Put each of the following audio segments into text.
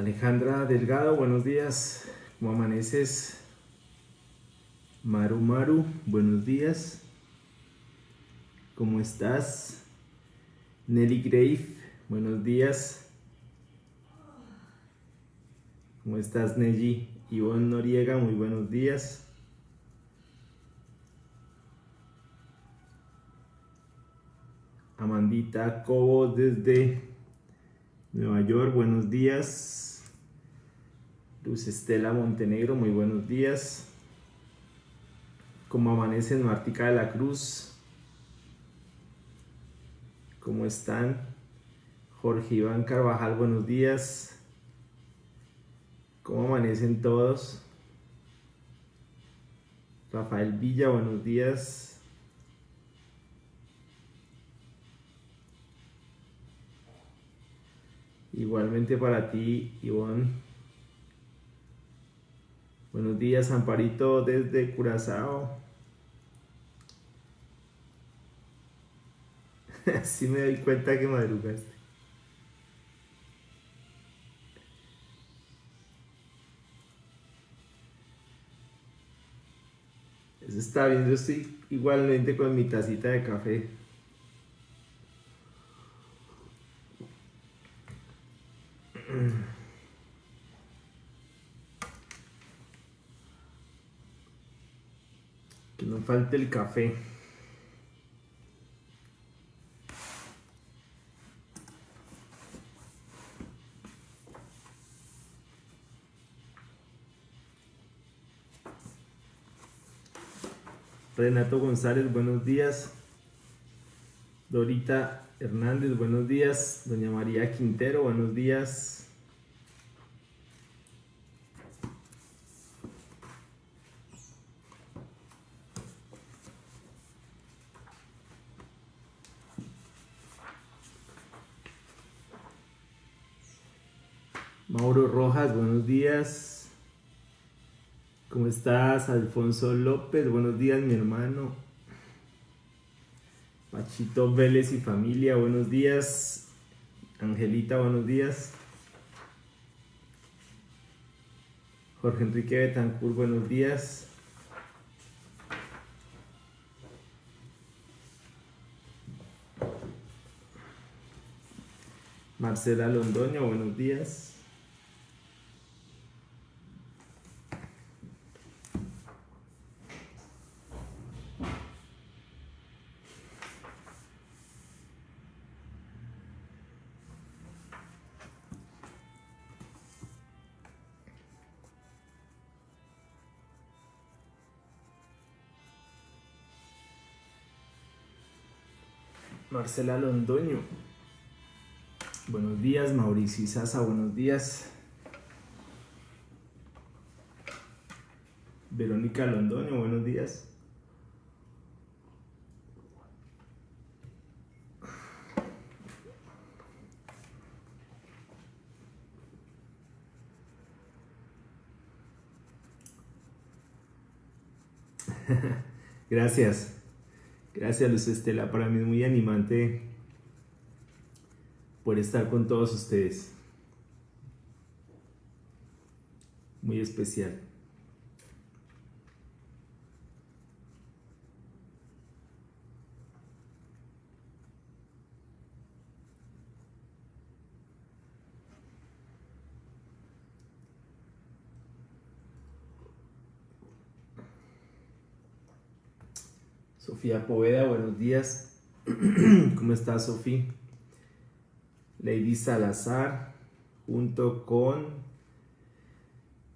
Alejandra Delgado, buenos días. ¿Cómo amaneces? Maru Maru, buenos días. ¿Cómo estás? Nelly Grave, buenos días. ¿Cómo estás, Nelly? Ivonne Noriega, muy buenos días. Amandita Cobo desde Nueva York, buenos días. Luz Estela Montenegro, muy buenos días. ¿Cómo amanecen? Martica de la Cruz, ¿cómo están? Jorge Iván Carvajal, buenos días. ¿Cómo amanecen todos? Rafael Villa, buenos días. Igualmente para ti, Ivonne. Buenos días, Amparito desde Curazao. Sí me doy cuenta que madrugaste. Eso está bien, yo estoy igualmente con mi tacita de café. Que no falte el café. Renato González, buenos días. Dorita Hernández, buenos días. Doña María Quintero, buenos días. Mauro Rojas, buenos días. ¿Cómo estás? Alfonso López, buenos días, mi hermano. Pachito Vélez y familia, buenos días. Angelita, buenos días. Jorge Enrique Betancourt, buenos días. Marcela Londoño, buenos días. Marcela Londoño. Buenos días, Mauricio Izaza, buenos días. Verónica Londoño, buenos días. Gracias. Gracias, Luz Estela. Para mí es muy animante por estar con todos ustedes. Muy especial. Sofía Poveda, buenos días. ¿Cómo estás, Sofi? Lady Salazar, junto con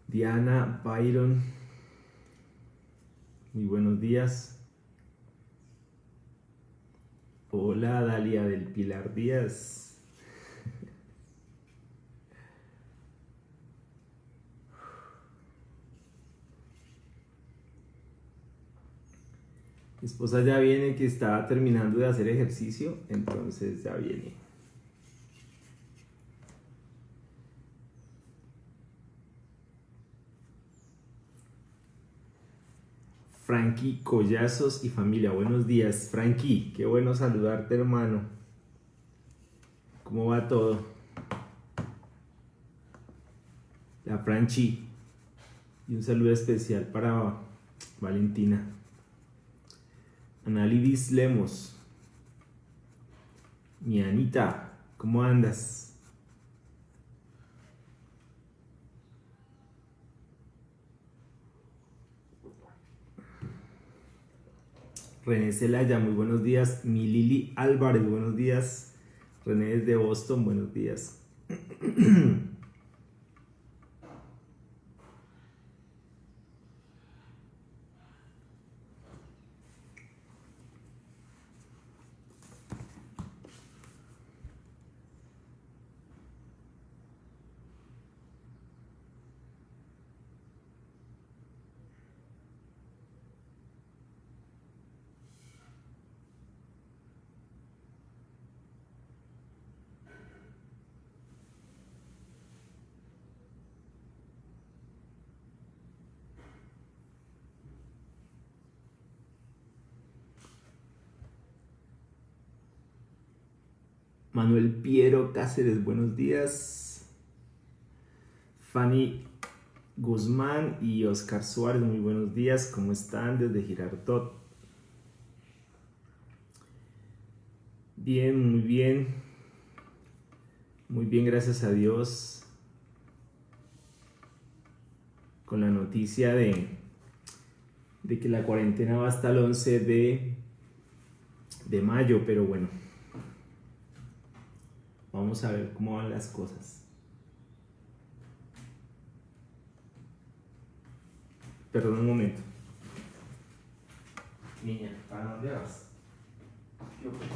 Diana Byron. Muy buenos días. Hola, Dalia del Pilar Díaz. Mi esposa ya viene, que estaba terminando de hacer ejercicio, entonces ya viene. Frankie Collazos y familia, buenos días. Frankie, qué bueno saludarte, hermano. ¿Cómo va todo? La Franchi. Y un saludo especial para Valentina. Analidis Lemos. Mi Anita, ¿cómo andas? René Celaya, muy buenos días. Mi Lili Álvarez, buenos días. René desde Boston, buenos días. Manuel Piero Cáceres, buenos días. Fanny Guzmán y Oscar Suárez, muy buenos días. ¿Cómo están desde Girardot? Bien, muy bien. Muy bien, gracias a Dios. Con la noticia de que la cuarentena va hasta el 11 de mayo, pero bueno. Vamos a ver cómo van las cosas. Perdón un momento. Niña, ¿para dónde vas? Yo pues.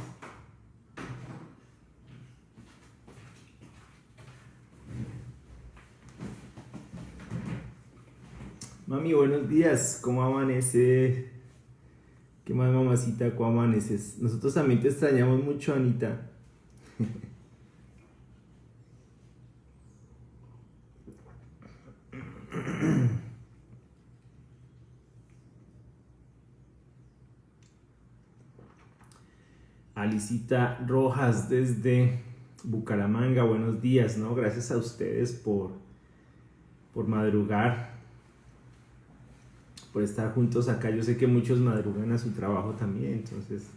Mami, buenos días. ¿Cómo amanece? ¿Qué más, mamacita? ¿Cómo amaneces? Nosotros también te extrañamos mucho, Anita. Alicita Rojas desde Bucaramanga, buenos días, ¿no? Gracias a ustedes por madrugar, por estar juntos acá. Yo sé que muchos madrugan a su trabajo también, entonces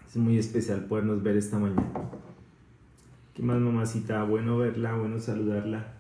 es muy especial podernos ver esta mañana. ¿Qué más, mamacita? Bueno verla, bueno saludarla.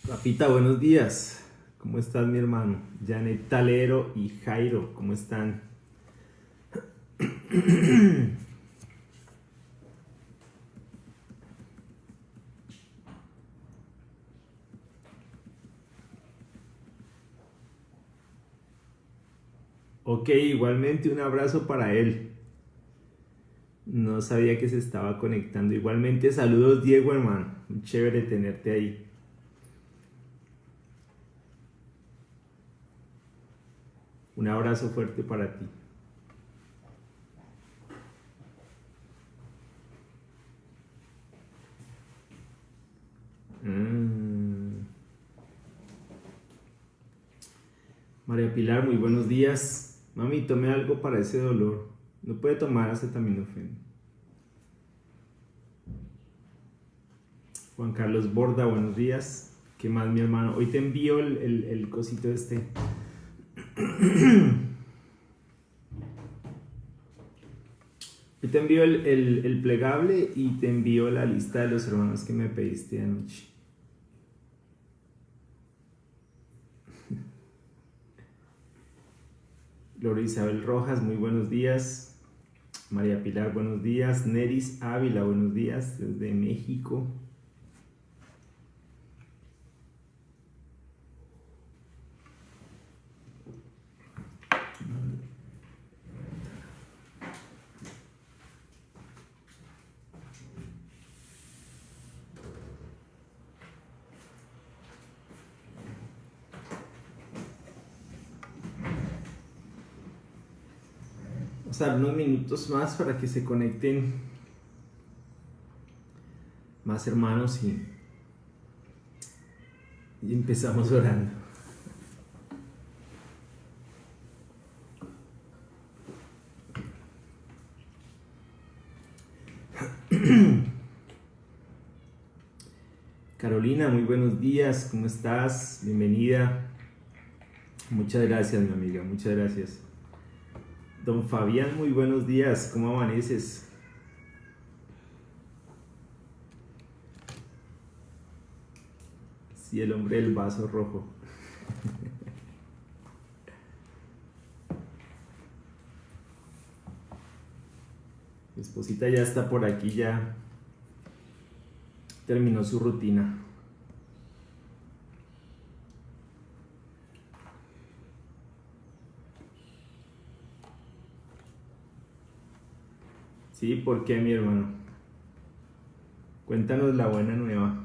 Rafita, buenos días. ¿Cómo estás, mi hermano? Janet Talero y Jairo, ¿cómo están? Ok, igualmente un abrazo para él. No sabía que se estaba conectando. Igualmente saludos, Diego, hermano. Muy chévere tenerte ahí. Un abrazo fuerte para ti. María Pilar, muy buenos días. Mami, tome algo para ese dolor. No puede tomar acetaminofén. Juan Carlos Borda, buenos días. ¿Qué más, mi hermano? Hoy te envío el cosito este. Hoy te envío el plegable y te envío la lista de los hermanos que me pediste anoche. Gloria Isabel Rojas, muy buenos días. María Pilar, buenos días. Neris Ávila, buenos días desde México. Vamos a dar unos minutos más para que se conecten más hermanos y empezamos orando. Carolina, muy buenos días, ¿cómo estás? Bienvenida. Muchas gracias, mi amiga, muchas gracias. Don Fabián, muy buenos días, ¿cómo amaneces? Sí, el hombre del vaso rojo. Mi esposita ya está por aquí, ya terminó su rutina. Sí, ¿por qué, mi hermano? Cuéntanos la buena nueva.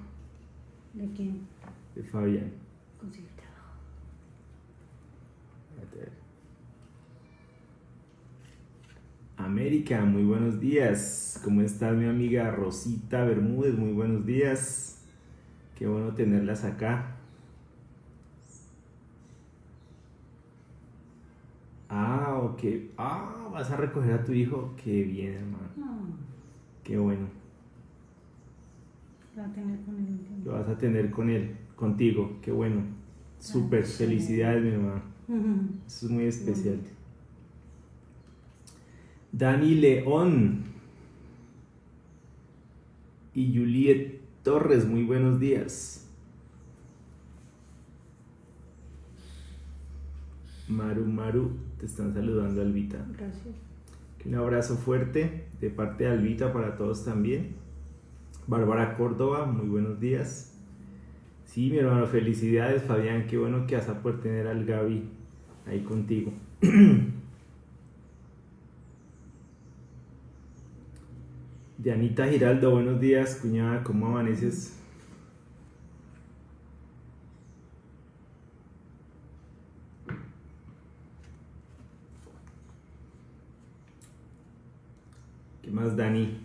¿De quién? De Fabián. Conseguí trabajo. América, muy buenos días. ¿Cómo estás, mi amiga Rosita Bermúdez? Muy buenos días. Qué bueno tenerlas acá. Ah, ok. Ah, vas a recoger a tu hijo. Qué bien, hermano. Qué bueno. Lo va a tener con él. Lo vas a tener con él, contigo. Qué bueno. Súper. Felicidades, mi hermano. Eso es muy especial. Dani León y Juliet Torres, muy buenos días. Maru, te están saludando, Albita. Gracias. Un abrazo fuerte de parte de Albita para todos también. Bárbara Córdoba, muy buenos días. Sí, mi hermano, felicidades, Fabián. Qué bueno que vas a poder tener al Gaby ahí contigo. Dianita Giraldo, buenos días, cuñada, ¿cómo amaneces? ¿Qué más, Dani?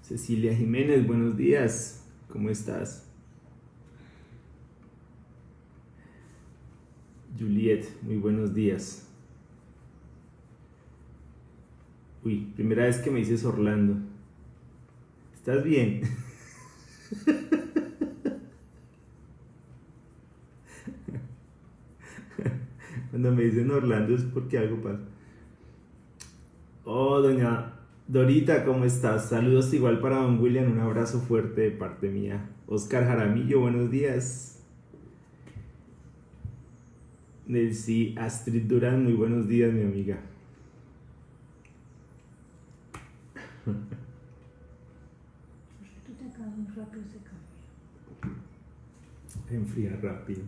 Cecilia Jiménez, buenos días, ¿cómo estás? Juliet, muy buenos días. Uy, primera vez que me dices Orlando. ¿Estás bien? Cuando me dicen Orlando es porque algo pasa. Oh, doña Dorita, ¿cómo estás? Saludos igual para don William, un abrazo fuerte de parte mía. Oscar Jaramillo, buenos días. Nelcy Astrid Durán, muy buenos días, mi amiga. ¿Por qué tú te acabas muy rápido ese cambio? Enfría rápido.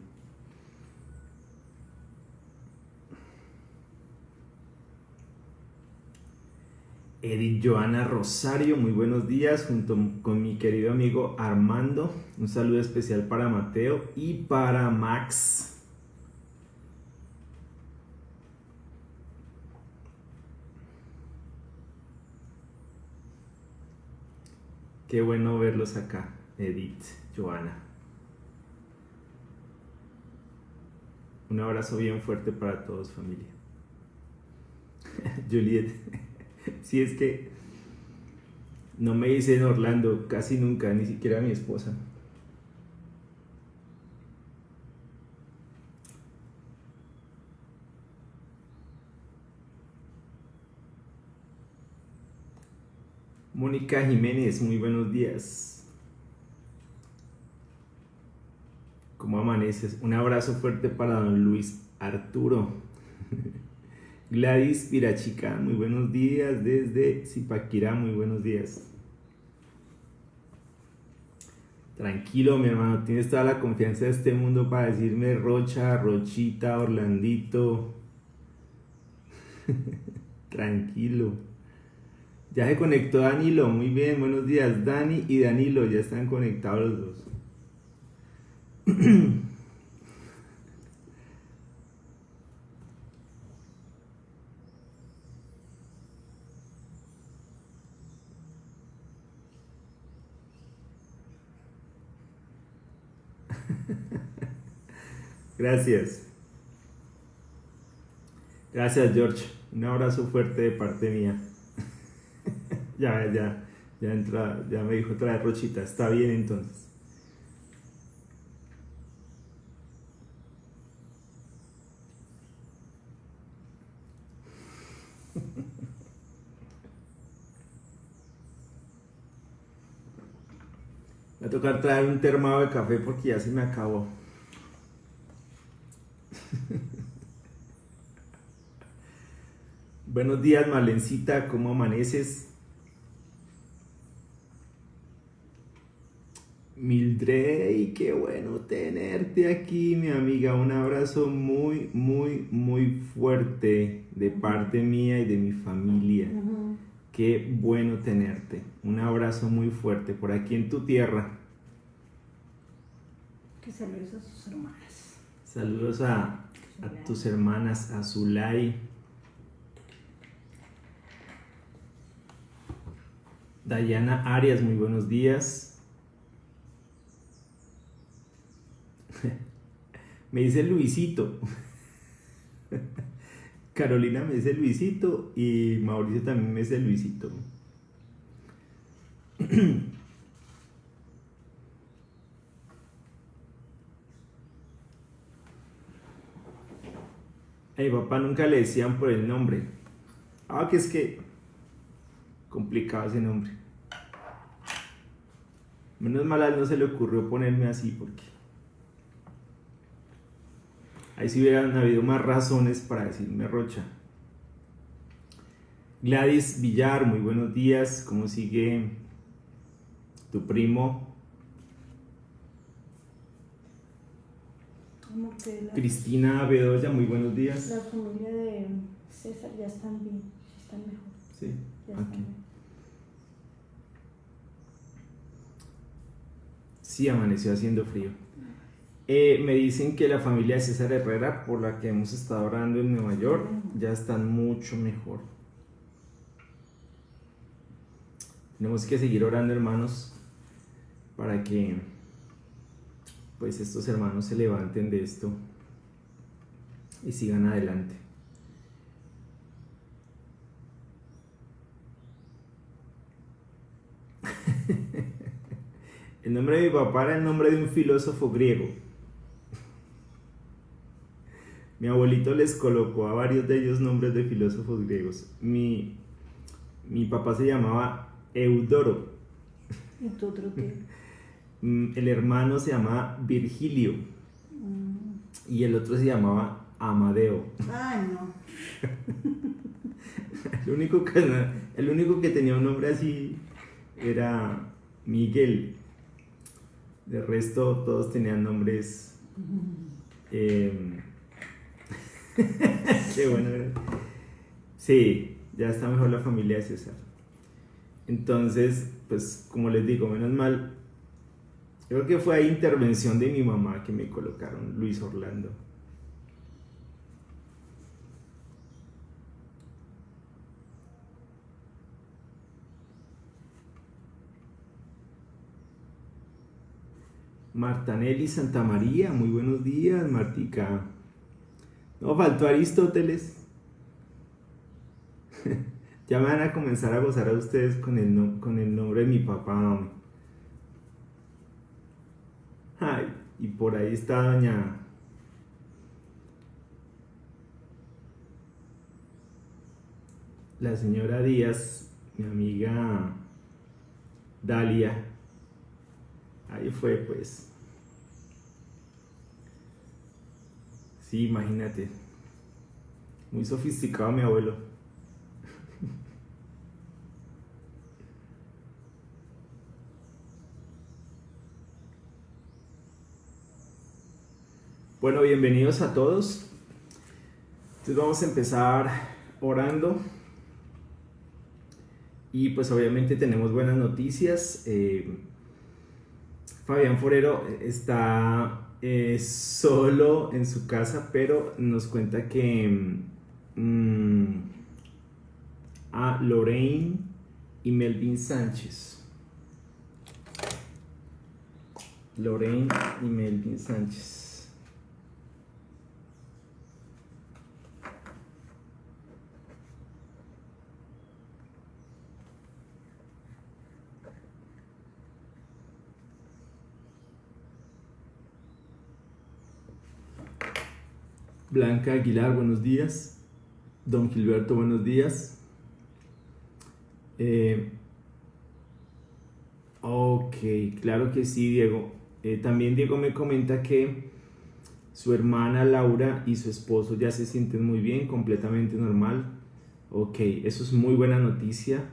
Edith Joana Rosario, muy buenos días, junto con mi querido amigo Armando. Un saludo especial para Mateo y para Max. Qué bueno verlos acá, Edith, Joana. Un abrazo bien fuerte para todos, familia. Juliet, si es que no me dicen Orlando casi nunca, ni siquiera mi esposa. Mónica Jiménez, muy buenos días. ¿Cómo amaneces? Un abrazo fuerte para don Luis Arturo. Gladys Pirachica, muy buenos días desde Zipaquirá, muy buenos días. Tranquilo, mi hermano, tienes toda la confianza de este mundo para decirme Rocha, Rochita, Orlandito. Tranquilo. Ya se conectó Danilo, muy bien, buenos días. Dani y Danilo ya están conectados los dos. Gracias. Gracias, George. Un abrazo fuerte de parte mía. Ya entra, ya me dijo otra vez Rochita. Está bien entonces. Me va a tocar traer un termado de café porque ya se me acabó. Buenos días, Malencita, ¿cómo amaneces? Mildred, qué bueno tenerte aquí, mi amiga. Un abrazo muy, muy, muy fuerte de parte mía y de mi familia. Qué bueno tenerte. Un abrazo muy fuerte por aquí en tu tierra. Que saludos a sus hermanas. Saludos a tus hermanas, a Zulay. Dayana Arias, muy buenos días. Me dice Luisito. Carolina me dice Luisito y Mauricio también me dice Luisito. A mi papá nunca le decían por el nombre. Que es que complicado ese nombre. Menos mal a él no se le ocurrió ponerme así porque ahí sí hubieran habido más razones para decirme Rocha. Gladys Villar, muy buenos días. ¿Cómo sigue tu primo? Cristina Bedoya, muy buenos días. La familia de César ya están bien, están mejor. Sí, ya están aquí. bien. Sí, amaneció haciendo frío. Me dicen que la familia de César Herrera, por la que hemos estado orando en Nueva York, ya están mucho mejor. Tenemos que seguir orando, hermanos, para que pues estos hermanos se levanten de esto y sigan adelante. El nombre de mi papá era el nombre de un filósofo griego. Mi abuelito les colocó a varios de ellos nombres de filósofos griegos. Mi papá se llamaba Eudoro. ¿Y tu otro tío? El hermano se llamaba Virgilio. Y el otro se llamaba Amadeo. Ay, no. El único que tenía un nombre así era Miguel. De resto, todos tenían nombres. Qué bueno. Sí, ya está mejor la familia de César. Entonces, pues como les digo, menos mal, yo creo que fue ahí intervención de mi mamá que me colocaron Luis Orlando. Martanelli Santa María, muy buenos días, Martica. No, faltó Aristóteles. Ya me van a comenzar a gozar a ustedes con con el nombre de mi papá. Ay, y por ahí está doña la señora Díaz, mi amiga Dalia. Ahí fue pues. Sí, imagínate. Muy sofisticado mi abuelo. Bueno, bienvenidos a todos. Entonces vamos a empezar orando. Y pues obviamente tenemos buenas noticias. Fabián Forero está solo en su casa, pero nos cuenta que a Lorraine y Melvin Sánchez. Lorraine y Melvin Sánchez. Blanca Aguilar, buenos días. Don Gilberto, buenos días. Ok, claro que sí, Diego. También Diego me comenta que su hermana Laura y su esposo ya se sienten muy bien, completamente normal. Ok, eso es muy buena noticia.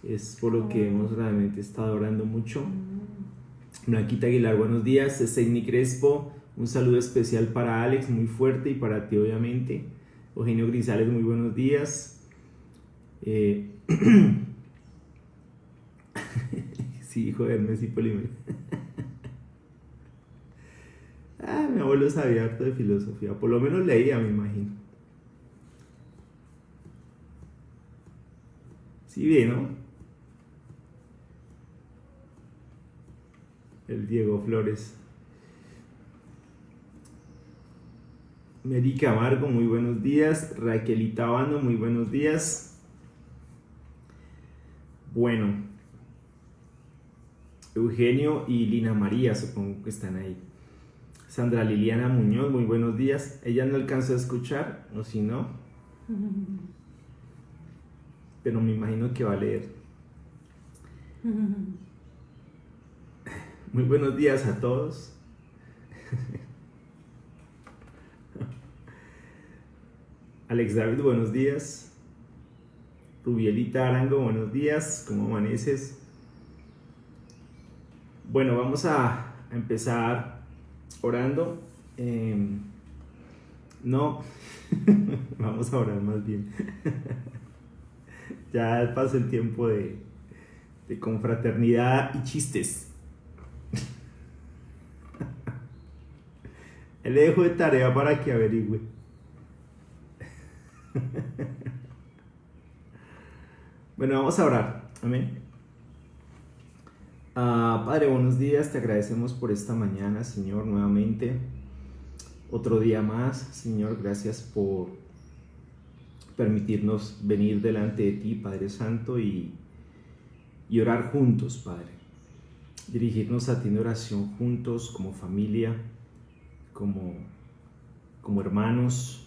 Es por lo que hemos realmente estado orando mucho. Blanquita Aguilar, buenos días. Seini Crespo, un saludo especial para Alex, muy fuerte, y para ti obviamente. Eugenio Grisales, muy buenos días. Sí, joder, Messi Polimer. Mi abuelo sabía harto de filosofía, por lo menos leía, me imagino. Sí, bien, ¿no? El Diego Flores. Mary Camargo, muy buenos días. Raquelita Bando, muy buenos días. Bueno, Eugenio y Lina María, supongo que están ahí. Sandra Liliana Muñoz, muy buenos días. Ella no alcanzó a escuchar, o si no, pero me imagino que va a leer. Muy buenos días a todos. Alex David, buenos días. Rubielita Arango, buenos días. ¿Cómo amaneces? Bueno, vamos a empezar orando. No, vamos a orar más bien. Ya pasó el tiempo de confraternidad y chistes. Le dejo de tarea para que averigüe. Bueno, vamos a orar. Amén. Padre, buenos días. Te agradecemos por esta mañana, Señor, nuevamente. Otro día más, Señor. Gracias por permitirnos venir delante de ti, Padre Santo, y orar juntos, Padre. Dirigirnos a ti en oración juntos, como familia, como hermanos,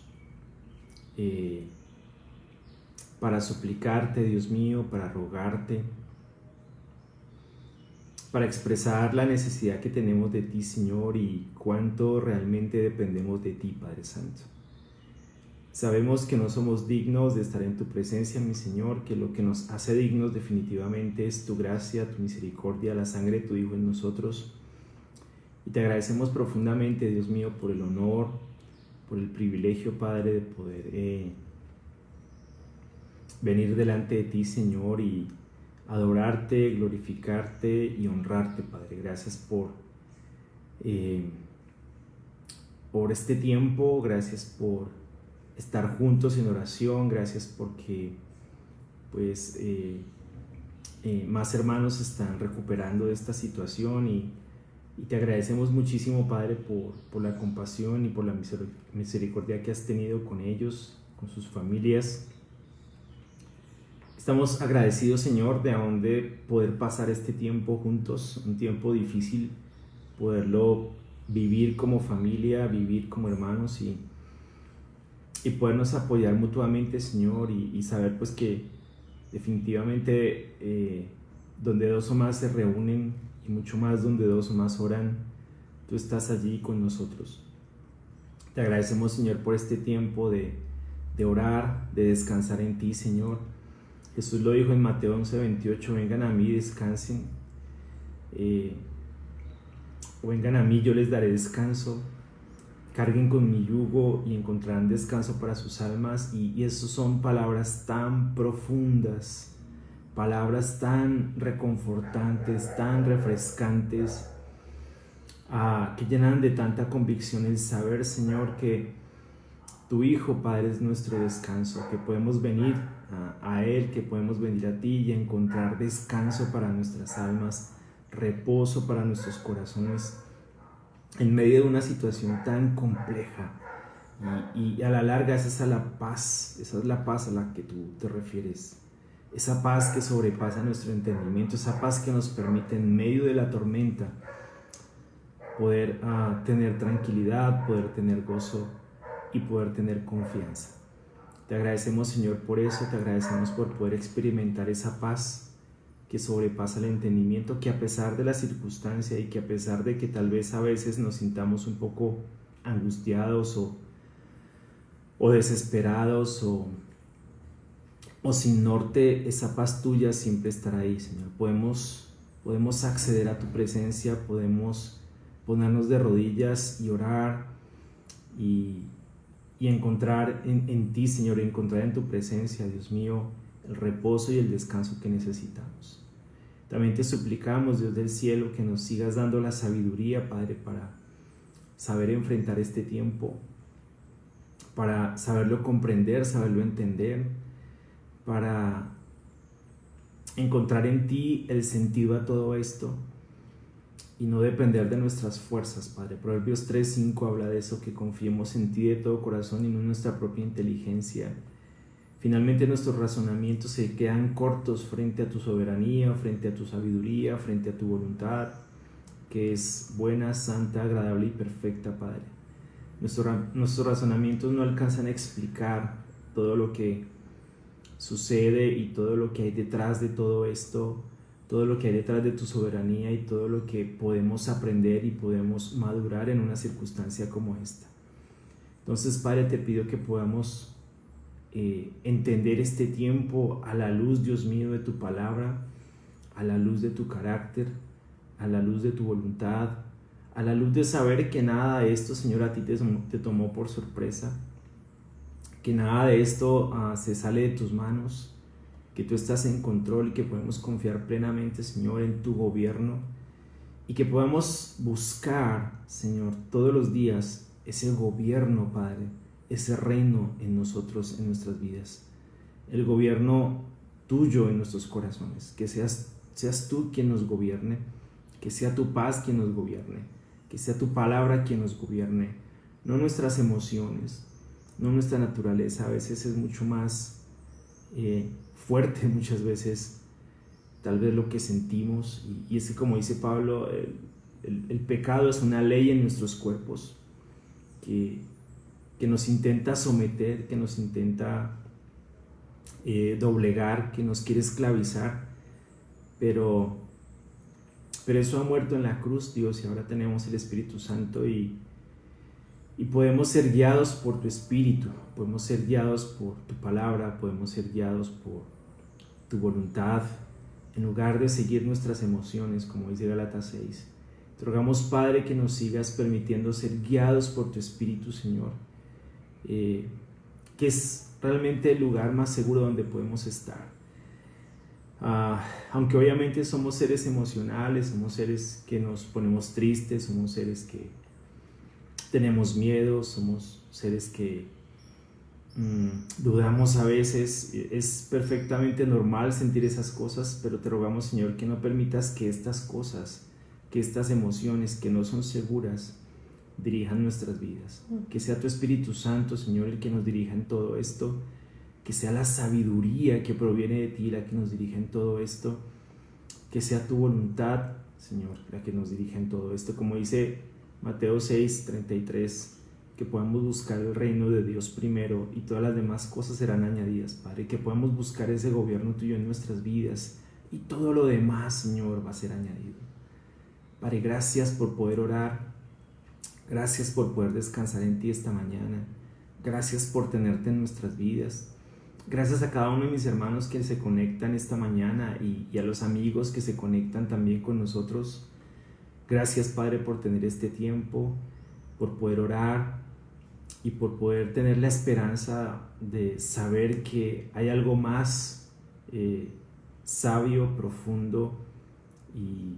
para suplicarte, Dios mío, para rogarte, para expresar la necesidad que tenemos de ti, Señor, y cuánto realmente dependemos de ti, Padre Santo. Sabemos que no somos dignos de estar en tu presencia, mi Señor, que lo que nos hace dignos definitivamente es tu gracia, tu misericordia, la sangre de tu Hijo en nosotros. Y te agradecemos profundamente, Dios mío, por el honor, por el privilegio, Padre, de poder venir delante de ti, Señor, y adorarte, glorificarte y honrarte, Padre. Gracias por este tiempo, gracias por estar juntos en oración, gracias porque pues más hermanos están recuperando de esta situación y te agradecemos muchísimo, Padre, por la compasión y por la misericordia que has tenido con ellos, con sus familias. Estamos agradecidos, Señor, de aún de poder pasar este tiempo juntos, un tiempo difícil, poderlo vivir como familia, vivir como hermanos y podernos apoyar mutuamente, Señor, y saber pues que definitivamente donde dos o más se reúnen y mucho más donde dos o más oran, tú estás allí con nosotros. Te agradecemos, Señor, por este tiempo de orar, de descansar en ti, Señor. Jesús lo dijo en Mateo 11:28, vengan a mí, descansen, vengan a mí, yo les daré descanso, carguen con mi yugo y encontrarán descanso para sus almas. Y esas son palabras tan profundas, palabras tan reconfortantes, tan refrescantes, que llenan de tanta convicción el saber, Señor, que tu Hijo, Padre, es nuestro descanso, que podemos venir a Él, que podemos venir a ti y encontrar descanso para nuestras almas, reposo para nuestros corazones en medio de una situación tan compleja. Y a la larga esa es la paz a la que tú te refieres, esa paz que sobrepasa nuestro entendimiento, esa paz que nos permite en medio de la tormenta poder tener tranquilidad, poder tener gozo y poder tener confianza. Te agradecemos, Señor, por eso, te agradecemos por poder experimentar esa paz que sobrepasa el entendimiento, que a pesar de la circunstancia y que a pesar de que tal vez a veces nos sintamos un poco angustiados o desesperados o sin norte, esa paz tuya siempre estará ahí, Señor. Podemos acceder a tu presencia, podemos ponernos de rodillas y orar y encontrar en ti, Señor, encontrar en tu presencia, Dios mío, el reposo y el descanso que necesitamos. También te suplicamos, Dios del cielo, que nos sigas dando la sabiduría, Padre, para saber enfrentar este tiempo, para saberlo comprender, saberlo entender, para encontrar en ti el sentido a todo esto y no depender de nuestras fuerzas, Padre. Proverbios 3:5 habla de eso, que confiemos en ti de todo corazón y no en nuestra propia inteligencia. Finalmente nuestros razonamientos se quedan cortos frente a tu soberanía, frente a tu sabiduría, frente a tu voluntad, que es buena, santa, agradable y perfecta, Padre. Nuestros razonamientos no alcanzan a explicar todo lo que sucede y todo lo que hay detrás de todo esto, todo lo que hay detrás de tu soberanía y todo lo que podemos aprender y podemos madurar en una circunstancia como esta. Entonces, Padre, te pido que podamos entender este tiempo a la luz, Dios mío, de tu palabra, a la luz de tu carácter, a la luz de tu voluntad, a la luz de saber que nada de esto, Señor, a ti te tomó por sorpresa, que nada de esto se sale de tus manos, que tú estás en control y que podemos confiar plenamente, Señor, en tu gobierno y que podemos buscar, Señor, todos los días ese gobierno, Padre, ese reino en nosotros, en nuestras vidas, el gobierno tuyo en nuestros corazones, que seas tú quien nos gobierne, que sea tu paz quien nos gobierne, que sea tu palabra quien nos gobierne, no nuestras emociones, no nuestra naturaleza. A veces es mucho más fuerte, muchas veces tal vez lo que sentimos, y es que, como dice Pablo, el pecado es una ley en nuestros cuerpos que nos intenta someter, que nos intenta doblegar, que nos quiere esclavizar, pero eso ha muerto en la cruz, Dios, y ahora tenemos el Espíritu Santo y podemos ser guiados por tu Espíritu, podemos ser guiados por tu palabra, podemos ser guiados por tu voluntad, en lugar de seguir nuestras emociones, como dice Gálatas 6. Te rogamos, Padre, que nos sigas permitiendo ser guiados por tu Espíritu, Señor, que es realmente el lugar más seguro donde podemos estar. Aunque obviamente somos seres emocionales, somos seres que nos ponemos tristes, somos seres que tenemos miedo, somos seres que dudamos a veces. Es perfectamente normal sentir esas cosas, pero te rogamos, Señor, que no permitas que estas cosas, que estas emociones que no son seguras dirijan nuestras vidas. Que sea tu Espíritu Santo, Señor, el que nos dirija en todo esto, que sea la sabiduría que proviene de ti la que nos dirija en todo esto, que sea tu voluntad, Señor, la que nos dirija en todo esto. Como dice Mateo 6:33, que podamos buscar el reino de Dios primero y todas las demás cosas serán añadidas, Padre, que podamos buscar ese gobierno tuyo en nuestras vidas y todo lo demás, Señor, va a ser añadido. Padre, gracias por poder orar, gracias por poder descansar en ti esta mañana, gracias por tenerte en nuestras vidas. Gracias a cada uno de mis hermanos que se conectan esta mañana y a los amigos que se conectan también con nosotros. Gracias, Padre, por tener este tiempo, por poder orar y por poder tener la esperanza de saber que hay algo más sabio, profundo y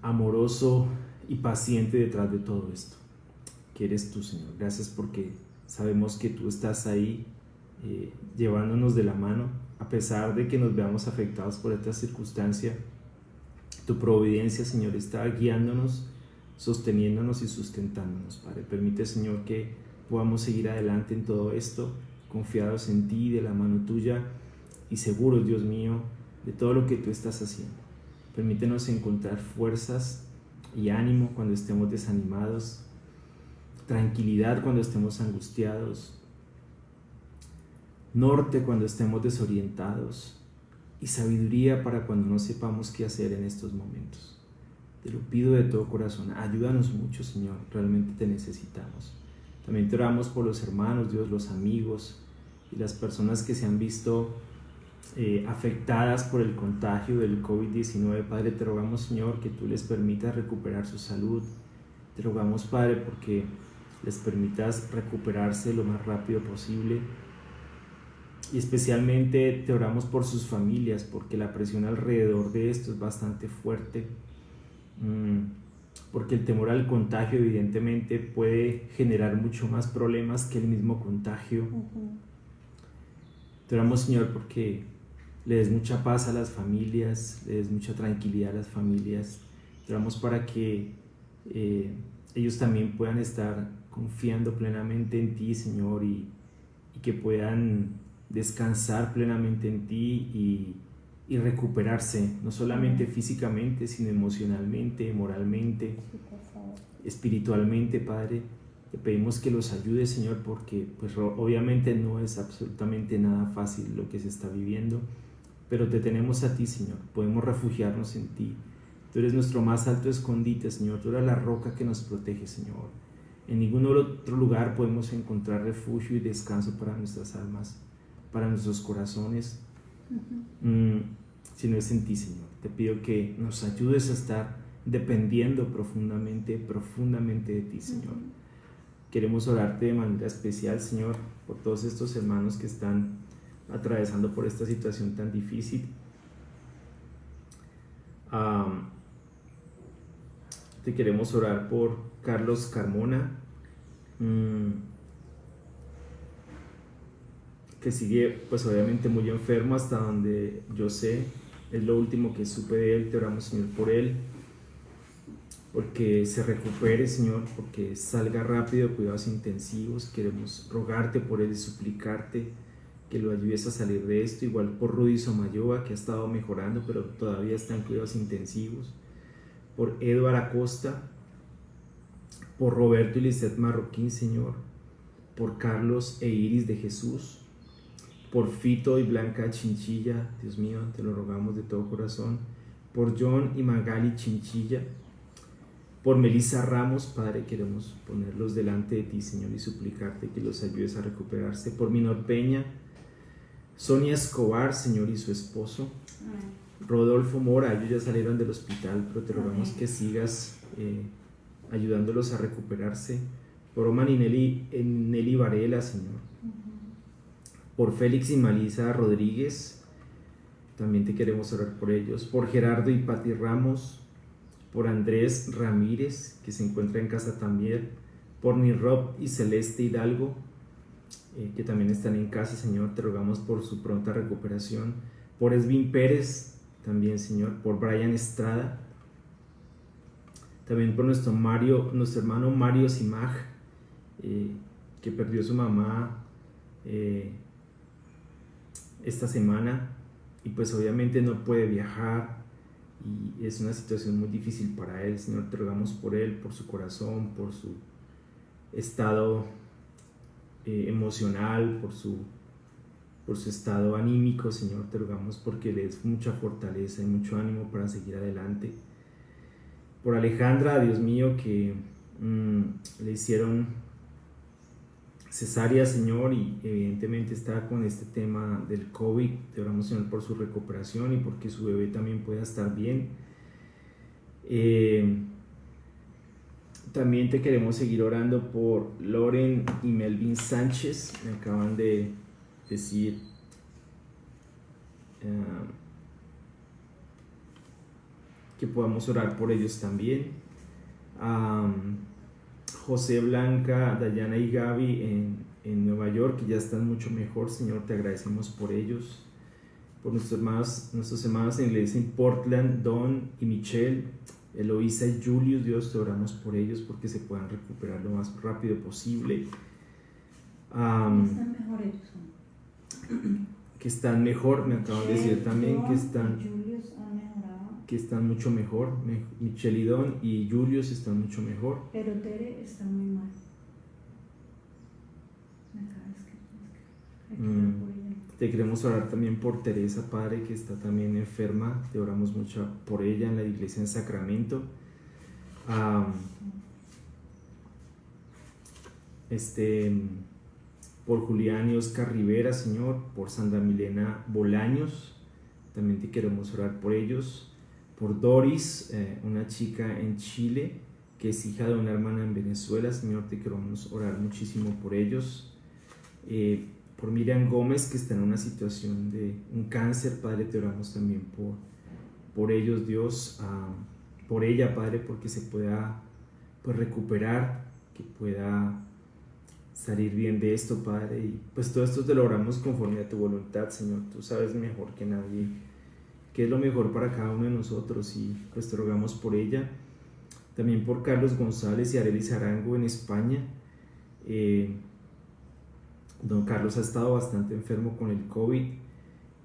amoroso y paciente detrás de todo esto, que eres tú, Señor. Gracias porque sabemos que tú estás ahí llevándonos de la mano, a pesar de que nos veamos afectados por esta circunstancia. Tu providencia, Señor, está guiándonos, sosteniéndonos y sustentándonos, Padre. Permite, Señor, que podamos seguir adelante en todo esto, confiados en ti, de la mano tuya y seguros, Dios mío, de todo lo que tú estás haciendo. Permítenos encontrar fuerzas y ánimo cuando estemos desanimados, tranquilidad cuando estemos angustiados, norte cuando estemos desorientados y sabiduría para cuando no sepamos qué hacer en estos momentos. Te lo pido de todo corazón, ayúdanos mucho, Señor, realmente te necesitamos. También te oramos por los hermanos, Dios, los amigos y las personas que se han visto afectadas por el contagio del COVID-19. Padre, te rogamos, Señor, que tú les permitas recuperar su salud. Te rogamos, Padre, porque les permitas recuperarse lo más rápido posible. Y especialmente te oramos por sus familias, porque la presión alrededor de esto es bastante fuerte, porque el temor al contagio evidentemente puede generar mucho más problemas que el mismo contagio. Te oramos, Señor, porque le des mucha paz a las familias, le des mucha tranquilidad a las familias. Te oramos para que ellos también puedan estar confiando plenamente en ti, Señor, y que puedan descansar plenamente en ti y recuperarse, no solamente físicamente, sino emocionalmente, moralmente, espiritualmente, Padre. Te pedimos que los ayudes, Señor, porque pues obviamente no es absolutamente nada fácil lo que se está viviendo, pero te tenemos a ti, Señor, podemos refugiarnos en ti. Tú eres nuestro más alto escondite, Señor, tú eres la roca que nos protege, Señor. En ningún otro lugar podemos encontrar refugio y descanso para nuestras almas, para nuestros corazones, si no es en ti, Señor. Te pido que nos ayudes a estar dependiendo profundamente de ti, Señor. Queremos orarte de manera especial, Señor, por todos estos hermanos que están atravesando por esta situación tan difícil. Te queremos orar por Carlos Carmona, que sigue pues obviamente muy enfermo hasta donde yo sé, es lo último que supe de él. Te oramos, Señor, por él, porque se recupere, Señor, porque salga rápido de cuidados intensivos. Queremos rogarte por él y suplicarte que lo ayudes a salir de esto. Igual por Rudy Somayoa, que ha estado mejorando pero todavía está en cuidados intensivos, por Eduard Acosta, por Roberto y Lisette Marroquín, Señor, por Carlos e Iris de Jesús, por Fito y Blanca Chinchilla, Dios mío, te lo rogamos de todo corazón, por John y Magali Chinchilla, por Melissa Ramos, Padre, queremos ponerlos delante de ti, Señor, y suplicarte que los ayudes a recuperarse, por Minor Peña, Sonia Escobar, Señor, y su esposo, Rodolfo Mora. Ellos ya salieron del hospital, pero te rogamos que sigas ayudándolos a recuperarse, por Oman y Nelly Varela, Señor, Por Félix y Malisa Rodríguez, también te queremos orar por ellos. Por Gerardo y Pati Ramos. Por Andrés Ramírez, que se encuentra en casa también. Por Nirob y Celeste Hidalgo, que también están en casa, Señor, te rogamos por su pronta recuperación. Por Esvin Pérez, también, Señor. Por Brian Estrada. También por nuestro hermano Mario Simaj, que perdió a su mamá esta semana y pues obviamente no puede viajar y es una situación muy difícil para él. Señor, te rogamos por él, por su corazón, por su estado emocional, por su estado anímico. Señor, te rogamos porque le des mucha fortaleza y mucho ánimo para seguir adelante. Por Alejandra, Dios mío, que le hicieron cesárea, Señor, y evidentemente está con este tema del COVID. Te oramos, Señor, por su recuperación y porque su bebé también pueda estar bien. También te queremos seguir orando por Loren y Melvin Sánchez. Me acaban de decir que podamos orar por ellos también. José, Blanca, Dayana y Gaby en Nueva York, que ya están mucho mejor. Señor, te agradecemos por ellos. Por nuestros hermanos en la iglesia en Portland, Don y Michelle, Eloisa y Julius, Dios, te oramos por ellos porque se puedan recuperar lo más rápido posible. Están mejor ellos. Que están mejor, me acaban de decir también que están mucho mejor. Michelle y Don y Julius están mucho mejor. Pero Tere está muy mal. Te queremos orar también por Teresa, Padre, que está también enferma. Te oramos mucho por ella en la iglesia en Sacramento. Por Julián y Oscar Rivera, Señor. Por Sandra Milena Bolaños, también te queremos orar por ellos. Por Doris, una chica en Chile que es hija de una hermana en Venezuela, Señor, te queremos orar muchísimo por ellos. Por Miriam Gómez, que está en una situación de un cáncer, Padre, te oramos también por ellos, Dios, por ella, Padre, porque se pueda pues recuperar, que pueda salir bien de esto, Padre, y pues todo esto te lo oramos conforme a tu voluntad, Señor. Tú sabes mejor que nadie qué es lo mejor para cada uno de nosotros y pues te rogamos por ella. También por Carlos González y Arelis Arango en España. Don Carlos ha estado bastante enfermo con el COVID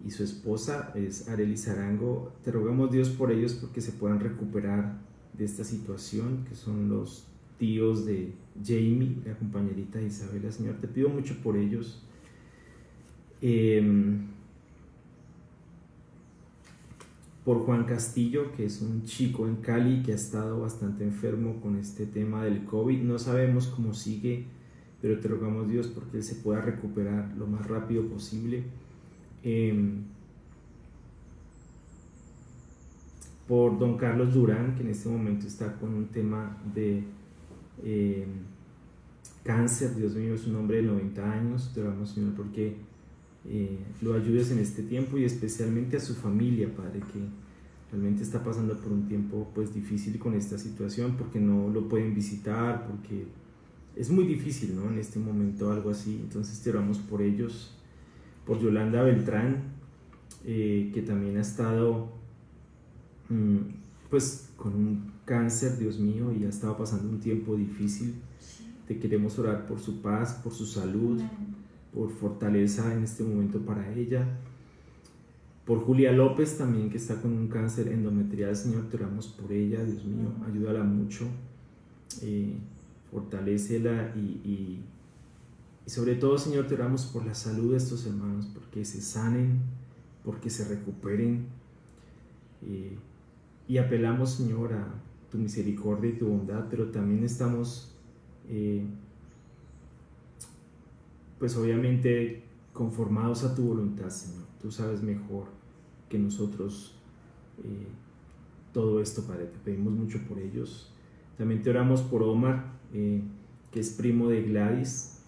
y su esposa es Arelis Arango. Te rogamos, Dios, por ellos porque se puedan recuperar de esta situación, que son los tíos de Jamie, la compañerita de Isabela. Señor, te pido mucho por ellos. Por Juan Castillo, que es un chico en Cali que ha estado bastante enfermo con este tema del COVID. No sabemos cómo sigue, pero te rogamos, Dios, porque él se pueda recuperar lo más rápido posible. Por don Carlos Durán, que en este momento está con un tema de cáncer. Dios mío, es un hombre de 90 años. Te rogamos, Señor, porque lo ayudes en este tiempo y especialmente a su familia, Padre, que realmente está pasando por un tiempo pues difícil con esta situación, porque no lo pueden visitar, porque es muy difícil, ¿no? En este momento algo así. Entonces te oramos por ellos. Por Yolanda Beltrán, que también ha estado pues con un cáncer, Dios mío, y ha estado pasando un tiempo difícil. Te queremos orar por su paz, por su salud, por fortaleza en este momento para ella. Por Julia López también, que está con un cáncer endometrial, Señor, te oramos por ella, Dios mío, ayúdala mucho, fortalécela y sobre todo, Señor, te oramos por la salud de estos hermanos, porque se sanen, porque se recuperen, y apelamos, Señor, a tu misericordia y tu bondad, pero también estamos pues obviamente conformados a tu voluntad, Señor. Tú sabes mejor que nosotros todo esto, Padre. Te pedimos mucho por ellos. También te oramos por Omar, que es primo de Gladys,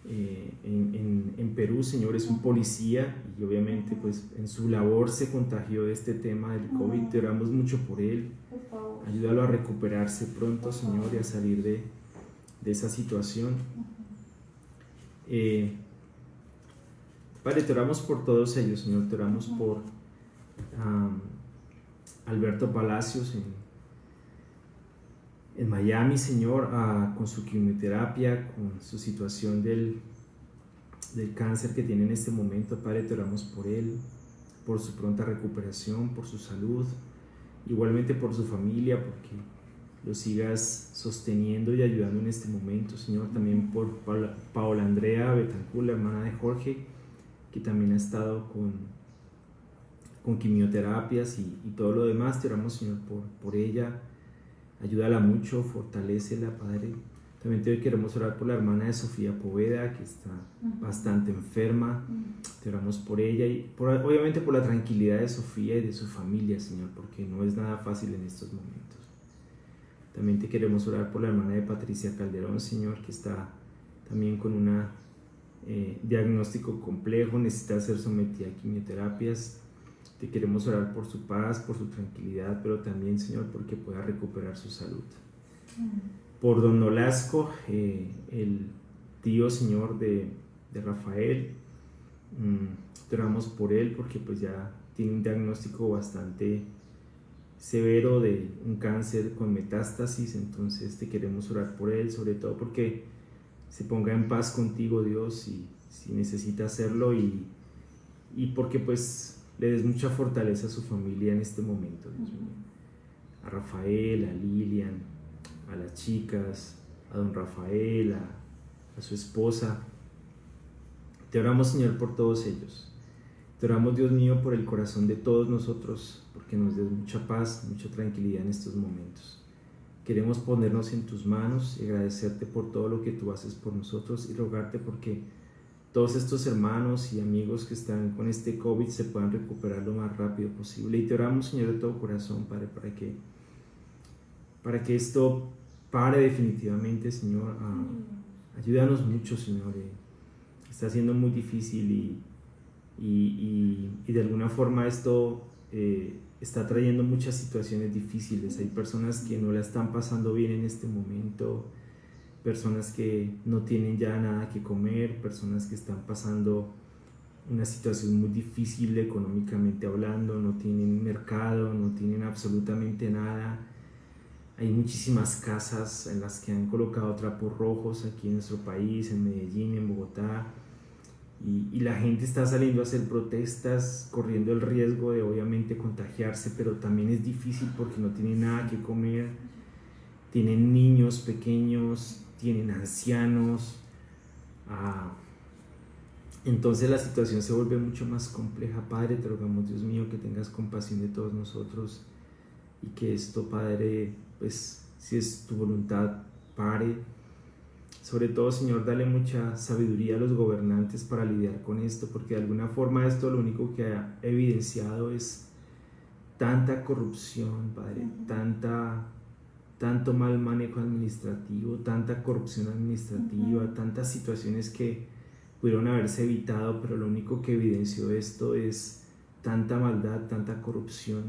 en Perú, Señor, es un policía y obviamente pues en su labor se contagió de este tema del COVID. Te oramos mucho por él. Ayúdalo a recuperarse pronto, Señor, y a salir de esa situación. Padre, te oramos por todos ellos, Señor. Te oramos por Alberto Palacios en Miami, Señor, con su quimioterapia, con su situación del cáncer que tiene en este momento. Padre, te oramos por él, por su pronta recuperación, por su salud, igualmente por su familia, porque lo sigas sosteniendo y ayudando en este momento, Señor. También por Paola Andrea Betancur, la hermana de Jorge, que también ha estado con quimioterapias y todo lo demás. Te oramos, Señor, por ella. Ayúdala mucho, fortalécela, Padre. También te queremos orar por la hermana de Sofía Poveda, que está bastante enferma. Te oramos por ella y obviamente por la tranquilidad de Sofía y de su familia, Señor, porque no es nada fácil en estos momentos. También te queremos orar por la hermana de Patricia Calderón, Señor, que está también con un diagnóstico complejo, necesita ser sometida a quimioterapias. Te queremos orar por su paz, por su tranquilidad, pero también, Señor, porque pueda recuperar su salud. Por don Nolasco, el tío, Señor, de Rafael, te oramos por él porque pues ya tiene un diagnóstico bastante severo de un cáncer con metástasis. Entonces te queremos orar por él, sobre todo porque se ponga en paz contigo, Dios, y si necesita hacerlo, y porque pues le des mucha fortaleza a su familia en este momento, Dios mío. A Rafael, a Lilian, a las chicas, a don Rafael, a su esposa. Te oramos, Señor, por todos ellos. Te oramos, Dios mío, por el corazón de todos nosotros, porque nos des mucha paz, mucha tranquilidad en estos momentos. Queremos ponernos en tus manos y agradecerte por todo lo que tú haces por nosotros y rogarte porque todos estos hermanos y amigos que están con este COVID se puedan recuperar lo más rápido posible. Y te oramos, Señor, de todo corazón, Padre, para que esto pare definitivamente, Señor. Ayúdanos mucho, Señor. Está siendo muy difícil y de alguna forma esto está trayendo muchas situaciones difíciles. Hay personas que no la están pasando bien en este momento, personas que no tienen ya nada que comer, personas que están pasando una situación muy difícil económicamente hablando, no tienen mercado, no tienen absolutamente nada. Hay muchísimas casas en las que han colocado trapos rojos aquí en nuestro país, en Medellín, en Bogotá, y la gente está saliendo a hacer protestas, corriendo el riesgo de obviamente contagiarse, pero también es difícil porque no tienen nada que comer, tienen niños pequeños, tienen ancianos, entonces la situación se vuelve mucho más compleja. Padre, te rogamos, Dios mío, que tengas compasión de todos nosotros y que esto, Padre, pues si es tu voluntad, pare. Sobre todo, Señor, dale mucha sabiduría a los gobernantes para lidiar con esto, porque de alguna forma esto lo único que ha evidenciado es tanta corrupción, Padre, tanto mal manejo administrativo, tanta corrupción administrativa, tantas situaciones que pudieron haberse evitado, pero lo único que evidenció esto es tanta maldad, tanta corrupción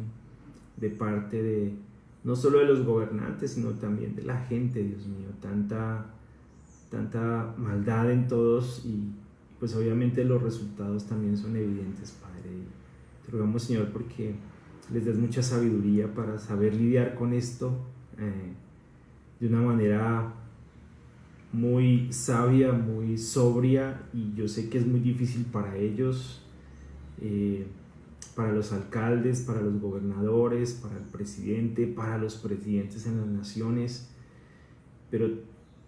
de parte de no solo de los gobernantes, sino también de la gente, Dios mío, tanta maldad en todos, y pues obviamente los resultados también son evidentes, Padre. Te rogamos, Señor, porque les des mucha sabiduría para saber lidiar con esto de una manera muy sabia, muy sobria, y yo sé que es muy difícil para ellos, para los alcaldes, para los gobernadores, para el presidente, para los presidentes en las naciones, pero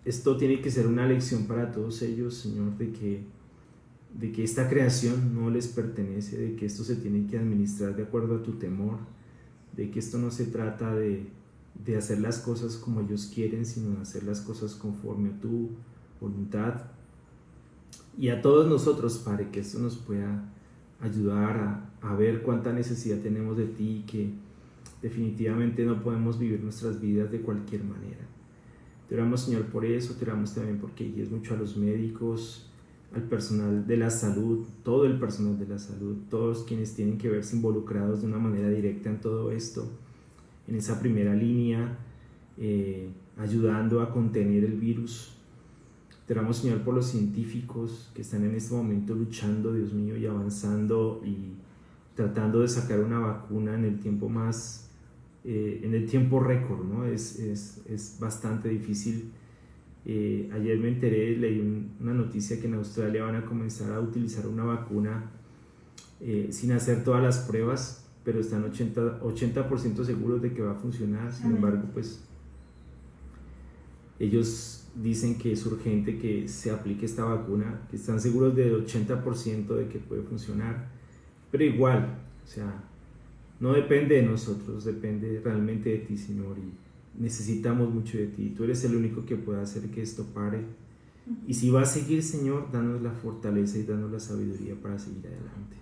esto tiene que ser una lección para todos ellos, Señor, de que esta creación no les pertenece, de que esto se tiene que administrar de acuerdo a tu temor, de que esto no se trata de hacer las cosas como ellos quieren, sino de hacer las cosas conforme a tu voluntad. Y a todos nosotros, Padre, que esto nos pueda ayudar a ver cuánta necesidad tenemos de ti, que definitivamente no podemos vivir nuestras vidas de cualquier manera. Te oramos, Señor, por eso. Te oramos también porque guíes mucho a los médicos, al personal de la salud, todo el personal de la salud, todos quienes tienen que verse involucrados de una manera directa en todo esto, en esa primera línea, ayudando a contener el virus. Te oramos, Señor, por los científicos que están en este momento luchando, Dios mío, y avanzando y tratando de sacar una vacuna en el tiempo más, en el tiempo récord, ¿no? Es bastante difícil. Ayer me enteré, leí una noticia que en Australia van a comenzar a utilizar una vacuna sin hacer todas las pruebas, pero están 80% seguros de que va a funcionar. Sin embargo, pues ellos dicen que es urgente que se aplique esta vacuna, que están seguros del 80% de que puede funcionar, pero igual, o sea, no depende de nosotros, depende realmente de ti, Señor, y necesitamos mucho de ti. Tú eres el único que puede hacer que esto pare. Y si va a seguir, Señor, danos la fortaleza y danos la sabiduría para seguir adelante.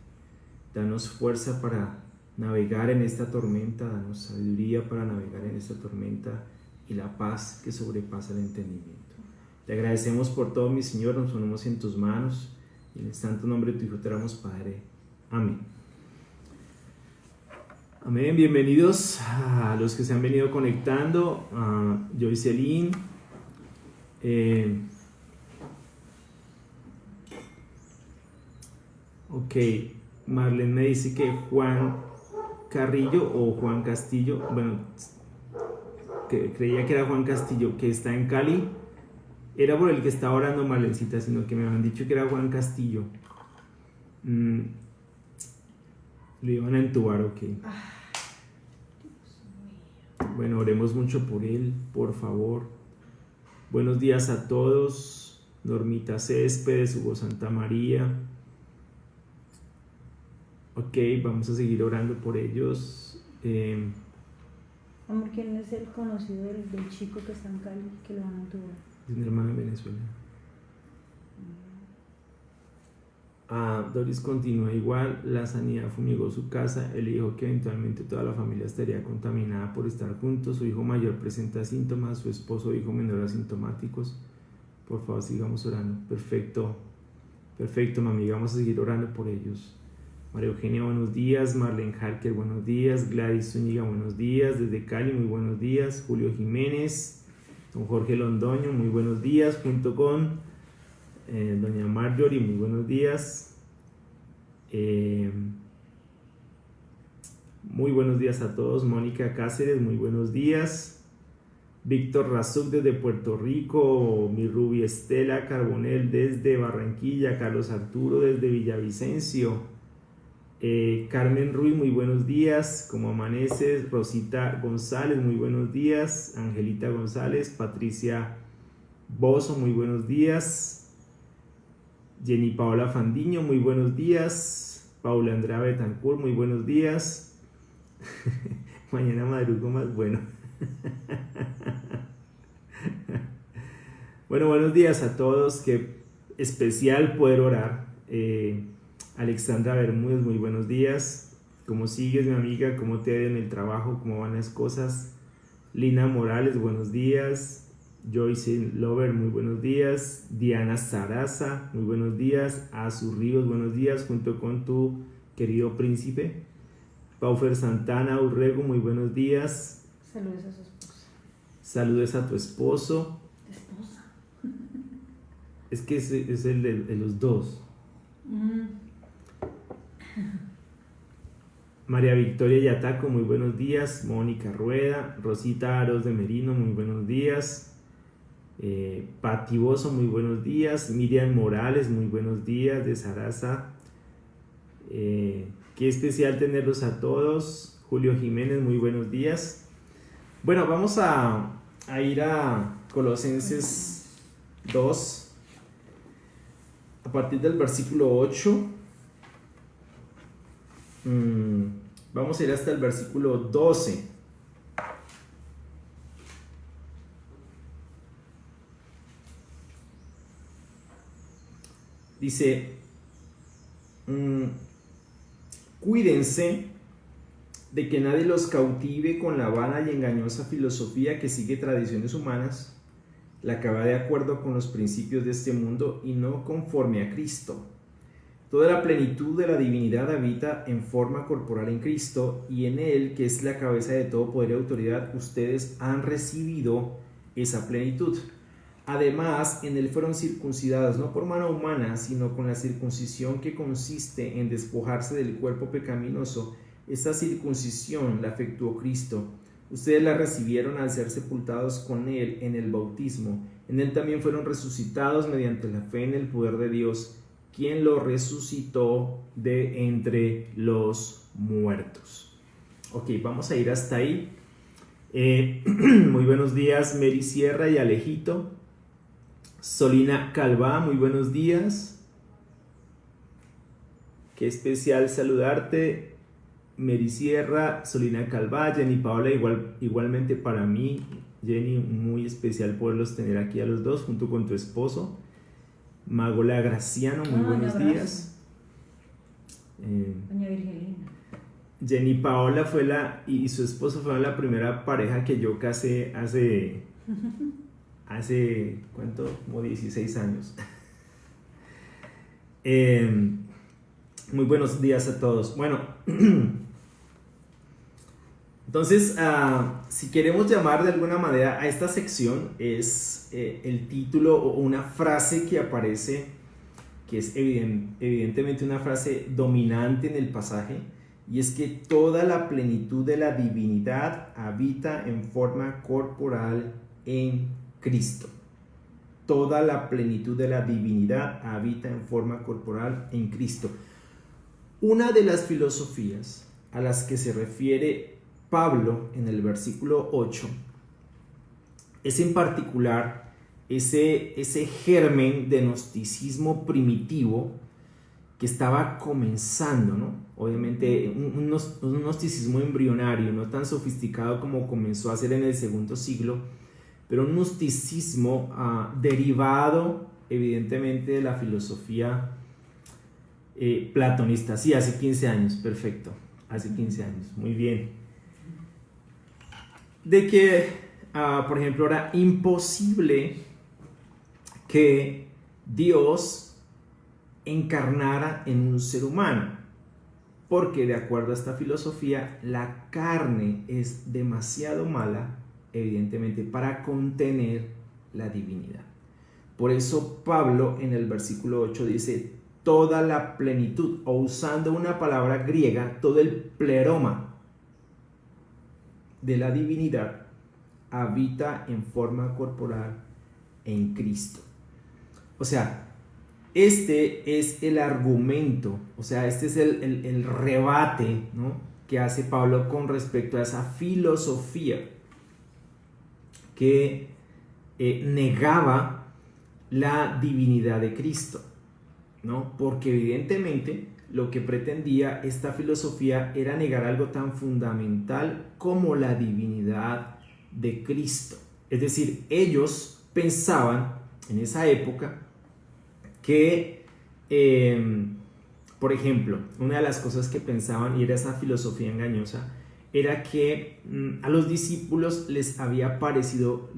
Danos fuerza para navegar en esta tormenta, danos sabiduría para navegar en esta tormenta y la paz que sobrepasa el entendimiento. Te agradecemos por todo, mi Señor, nos ponemos en tus manos y en el santo nombre de tu Hijo te oramos, Padre. Amén. Amén, bienvenidos a los que se han venido conectando, a Joycelyn, ok, Marlene me dice que Juan Carrillo o Juan Castillo, bueno, que creía que era Juan Castillo, que está en Cali, era por el que estaba orando Marlencita, sino que me han dicho que era Juan Castillo. Lo iban a entubar, ok. Bueno, oremos mucho por él, por favor. Buenos días a todos. Normita Céspedes, Hugo Santa María. Ok, vamos a seguir orando por ellos. Amor, ¿quién es el conocido del chico que está en Cali, que lo van a entubar? Es mi hermano en Venezuela. Doris continúa igual, la sanidad fumigó su casa, él dijo que eventualmente toda la familia estaría contaminada por estar juntos, su hijo mayor presenta síntomas, su esposo hijo menor asintomáticos. Por favor, sigamos orando. Perfecto, mami, vamos a seguir orando por ellos. María Eugenia, buenos días. Marlene Harker, buenos días. Gladys Zúñiga, buenos días. Desde Cali, muy buenos días. Julio Jiménez, don Jorge Londoño, muy buenos días, junto con doña Marjorie, muy buenos días. Muy buenos días a todos. Mónica Cáceres, muy buenos días. Víctor Razuk desde Puerto Rico, mi Ruby Estela Carbonel desde Barranquilla, Carlos Arturo desde Villavicencio, Carmen Ruiz, muy buenos días. ¿Cómo amaneces? Rosita González, muy buenos días. Angelita González, Patricia Bozo, muy buenos días. Jenny Paola Fandiño, muy buenos días. Paula Andrea Betancourt, muy buenos días. Mañana madrugo más bueno. Bueno, buenos días a todos. Qué especial poder orar. Alexandra Bermúdez, muy buenos días. ¿Cómo sigues, mi amiga? ¿Cómo te va en el trabajo? ¿Cómo van las cosas? Lina Morales, buenos días. Joyce Lover, muy buenos días. Diana Saraza, muy buenos días. Azu Ríos, buenos días, junto con tu querido príncipe. Paufer Santana Urrego, muy buenos días. Saludos a su esposa. Saludos a tu esposo. ¿Esposa? Es que es el de los dos. María Victoria Yataco, muy buenos días. Mónica Rueda. Rosita Aros de Merino, muy buenos días. Pati Bozo, muy buenos días. Miriam Morales, muy buenos días. De Sarasa, qué especial tenerlos a todos. Julio Jiménez, muy buenos días. Bueno, vamos a ir a Colosenses 2 a partir del versículo 8. Vamos a ir hasta el versículo 12. Dice, cuídense de que nadie los cautive con la vana y engañosa filosofía que sigue tradiciones humanas la que va de acuerdo con los principios de este mundo y no conforme a Cristo. Toda la plenitud de la divinidad habita en forma corporal en Cristo, y en Él, que es la cabeza de todo poder y autoridad, ustedes han recibido esa plenitud. Además, en Él fueron circuncidados, no por mano humana, sino con la circuncisión que consiste en despojarse del cuerpo pecaminoso. Esta circuncisión la efectuó Cristo. Ustedes la recibieron al ser sepultados con Él en el bautismo. En Él también fueron resucitados mediante la fe en el poder de Dios, quien lo resucitó de entre los muertos. Ok, vamos a ir hasta ahí. Muy buenos días, Mary Sierra y Alejito. Solina Calvá, muy buenos días. Qué especial saludarte, Mary Sierra, Solina Calvá, Jenny Paola, igualmente para mí, Jenny, muy especial poderlos tener aquí a los dos junto con tu esposo. Magola Graciano, muy buenos días. Doña Virgelina. Jenny Paola y su esposo fueron la primera pareja que yo casé hace ¿cuánto? Como 16 años. Muy buenos días a todos. Bueno, entonces, si queremos llamar de alguna manera a esta sección, es el título o una frase que aparece, que es evidentemente una frase dominante en el pasaje, y es que toda la plenitud de la divinidad habita en forma corporal en Cristo. Toda la plenitud de la divinidad habita en forma corporal en Cristo. Una de las filosofías a las que se refiere Pablo en el versículo 8 es en particular ese germen de gnosticismo primitivo que estaba comenzando, ¿no? Obviamente un gnosticismo embrionario, no tan sofisticado como comenzó a ser en el segundo siglo, pero un gnosticismo derivado evidentemente de la filosofía platonista. Sí, hace 15 años, perfecto, hace 15 años, muy bien. De que, por ejemplo, era imposible que Dios encarnara en un ser humano, porque de acuerdo a esta filosofía, la carne es demasiado mala, evidentemente, para contener la divinidad. Por eso Pablo en el versículo 8 dice, toda la plenitud, o usando una palabra griega, todo el pleroma de la divinidad habita en forma corporal en Cristo. O sea, este es el argumento, o sea, este es el rebate, ¿no?, que hace Pablo con respecto a esa filosofía que negaba la divinidad de Cristo, ¿no? Porque evidentemente lo que pretendía esta filosofía era negar algo tan fundamental como la divinidad de Cristo. Es decir, ellos pensaban en esa época que, por ejemplo, una de las cosas que pensaban, y era esa filosofía engañosa, era que a los discípulos les había parecido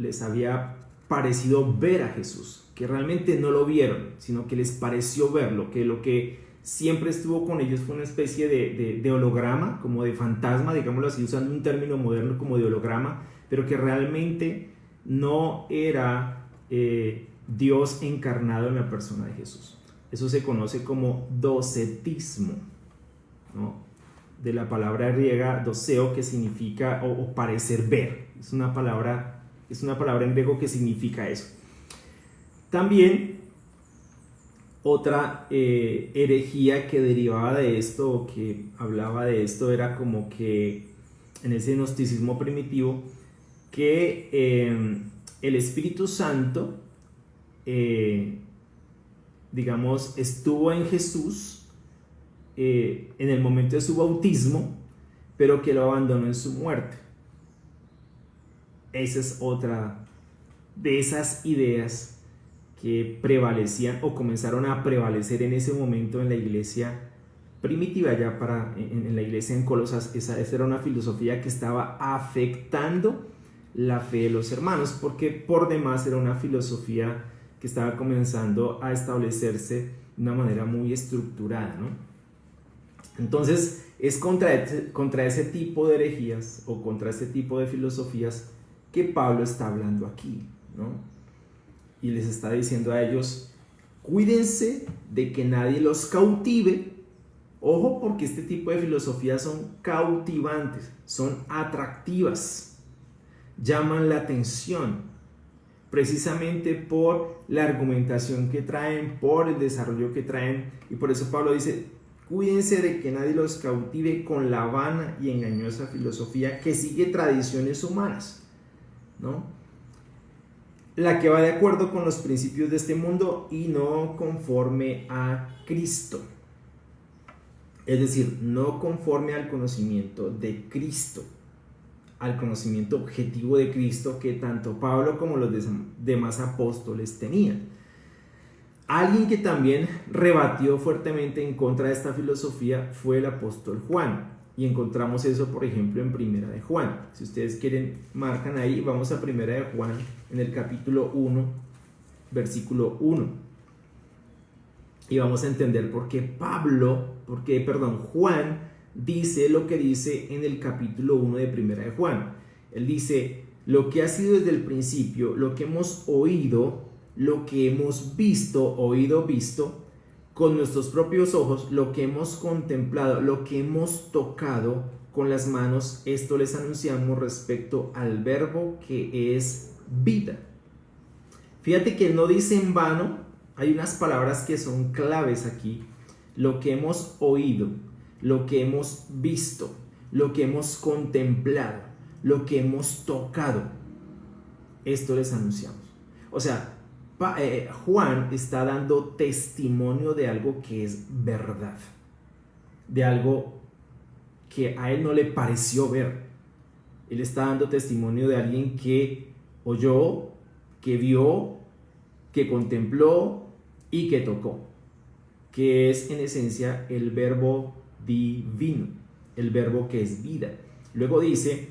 ver a Jesús, que realmente no lo vieron, sino que les pareció verlo, que lo que siempre estuvo con ellos fue una especie de holograma, como de fantasma, digámoslo así, usando un término moderno como de holograma, pero que realmente no era Dios encarnado en la persona de Jesús. Eso se conoce como docetismo, ¿no?, de la palabra griega doseo, que significa o parecer ver. Es una palabra en griego que significa eso. También otra herejía que derivaba de esto, o que hablaba de esto, era como que en ese gnosticismo primitivo, que el Espíritu Santo, digamos, estuvo en Jesús en el momento de su bautismo, pero que lo abandonó en su muerte. Esa es otra de esas ideas que prevalecían o comenzaron a prevalecer en ese momento en la iglesia primitiva, ya en la iglesia en Colosas. Esa era una filosofía que estaba afectando la fe de los hermanos, porque por demás era una filosofía que estaba comenzando a establecerse de una manera muy estructurada, ¿no? Entonces es contra ese tipo de herejías o contra ese tipo de filosofías que Pablo está hablando aquí, ¿no? Y les está diciendo a ellos, cuídense de que nadie los cautive. Ojo, porque este tipo de filosofías son cautivantes, son atractivas, llaman la atención, precisamente por la argumentación que traen, por el desarrollo que traen, y por eso Pablo dice, cuídense de que nadie los cautive con la vana y engañosa filosofía que sigue tradiciones humanas, ¿no? La que va de acuerdo con los principios de este mundo y no conforme a Cristo. Es decir, no conforme al conocimiento de Cristo, al conocimiento objetivo de Cristo que tanto Pablo como los demás apóstoles tenían. Alguien que también rebatió fuertemente en contra de esta filosofía fue el apóstol Juan. Y encontramos eso, por ejemplo, en Primera de Juan. Si ustedes quieren, marcan ahí, vamos a Primera de Juan, en el capítulo 1, versículo 1. Y vamos a entender por qué Juan dice lo que dice en el capítulo 1 de Primera de Juan. Él dice, lo que ha sido desde el principio, lo que hemos oído, lo que hemos visto, visto, con nuestros propios ojos, lo que hemos contemplado, lo que hemos tocado con las manos, esto les anunciamos respecto al verbo que es vida. Fíjate que no dice en vano, hay unas palabras que son claves aquí, lo que hemos oído, lo que hemos visto, lo que hemos contemplado, lo que hemos tocado, esto les anunciamos. O sea, Juan está dando testimonio de algo que es verdad, de algo que a él no le pareció ver. Él está dando testimonio de alguien que oyó, que vio, que contempló y que tocó, que es en esencia el verbo divino, el verbo que es vida. Luego dice,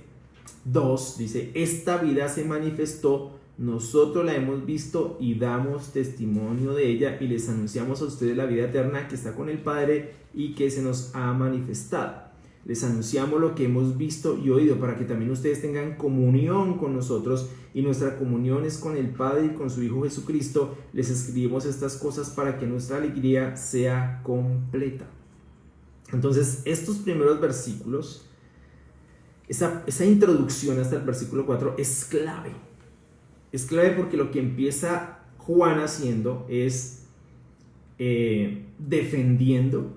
esta vida se manifestó, nosotros la hemos visto y damos testimonio de ella y les anunciamos a ustedes la vida eterna que está con el Padre y que se nos ha manifestado. Les anunciamos lo que hemos visto y oído para que también ustedes tengan comunión con nosotros, y nuestra comunión es con el Padre y con su Hijo Jesucristo. Les escribimos estas cosas para que nuestra alegría sea completa. Entonces, estos primeros versículos, esa introducción hasta el versículo 4 es clave. Es clave porque lo que empieza Juan haciendo es defendiendo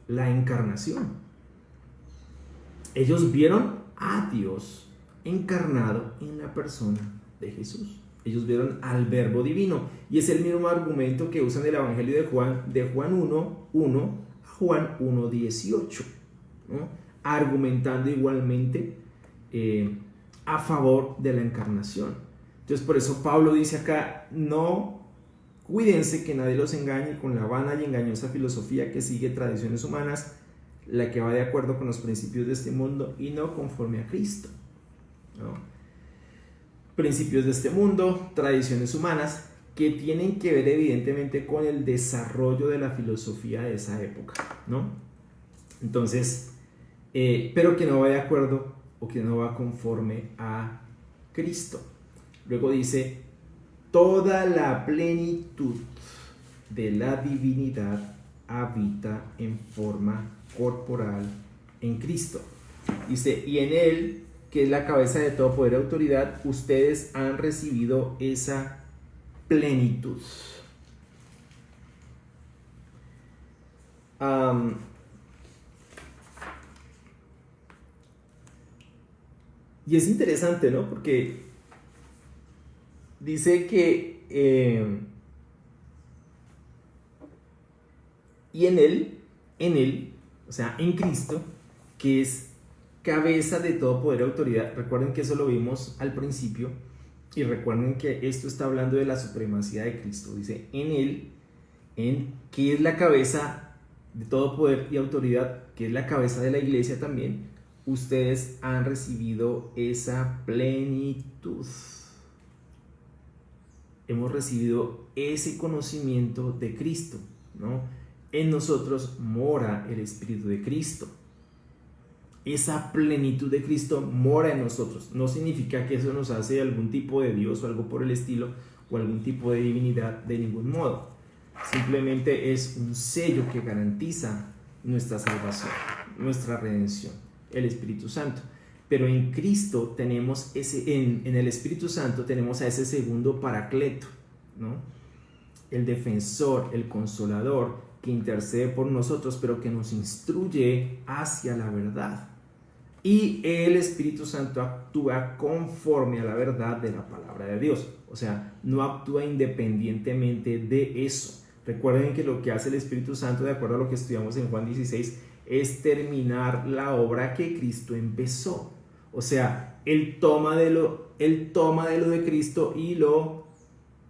la encarnación. Ellos vieron a Dios encarnado en la persona de Jesús. Ellos vieron al verbo divino. Y es el mismo argumento que usan el Evangelio de Juan 1:1 a Juan 1:18, ¿no? Argumentando igualmente a favor de la encarnación. Entonces por eso Pablo dice acá, no, cuídense que nadie los engañe con la vana y engañosa filosofía que sigue tradiciones humanas, la que va de acuerdo con los principios de este mundo y no conforme a Cristo, ¿no? Principios de este mundo, tradiciones humanas que tienen que ver evidentemente con el desarrollo de la filosofía de esa época, ¿no? Entonces, pero que no va de acuerdo o que no va conforme a Cristo. Luego dice, toda la plenitud de la divinidad habita en forma corporal en Cristo. Dice, y en Él, que es la cabeza de todo poder y autoridad, ustedes han recibido esa plenitud. Y es interesante, ¿no? Porque dice que y en él, o sea, en Cristo, que es cabeza de todo poder y autoridad. Recuerden que eso lo vimos al principio, y recuerden que esto está hablando de la supremacía de Cristo. Dice, en él, que es la cabeza de todo poder y autoridad, que es la cabeza de la iglesia también, ustedes han recibido esa plenitud. Hemos recibido ese conocimiento de Cristo, ¿no? En nosotros mora el Espíritu de Cristo. Esa plenitud de Cristo mora en nosotros. No significa que eso nos hace algún tipo de Dios o algo por el estilo, o algún tipo de divinidad, de ningún modo. Simplemente es un sello que garantiza nuestra salvación, nuestra redención, el Espíritu Santo. Pero en Cristo tenemos en el Espíritu Santo tenemos a ese segundo paracleto, ¿no? El defensor, el consolador, que intercede por nosotros, pero que nos instruye hacia la verdad. Y el Espíritu Santo actúa conforme a la verdad de la palabra de Dios. O sea, no actúa independientemente de eso. Recuerden que lo que hace el Espíritu Santo, de acuerdo a lo que estudiamos en Juan 16, es terminar la obra que Cristo empezó. O sea, Él toma de lo de Cristo y lo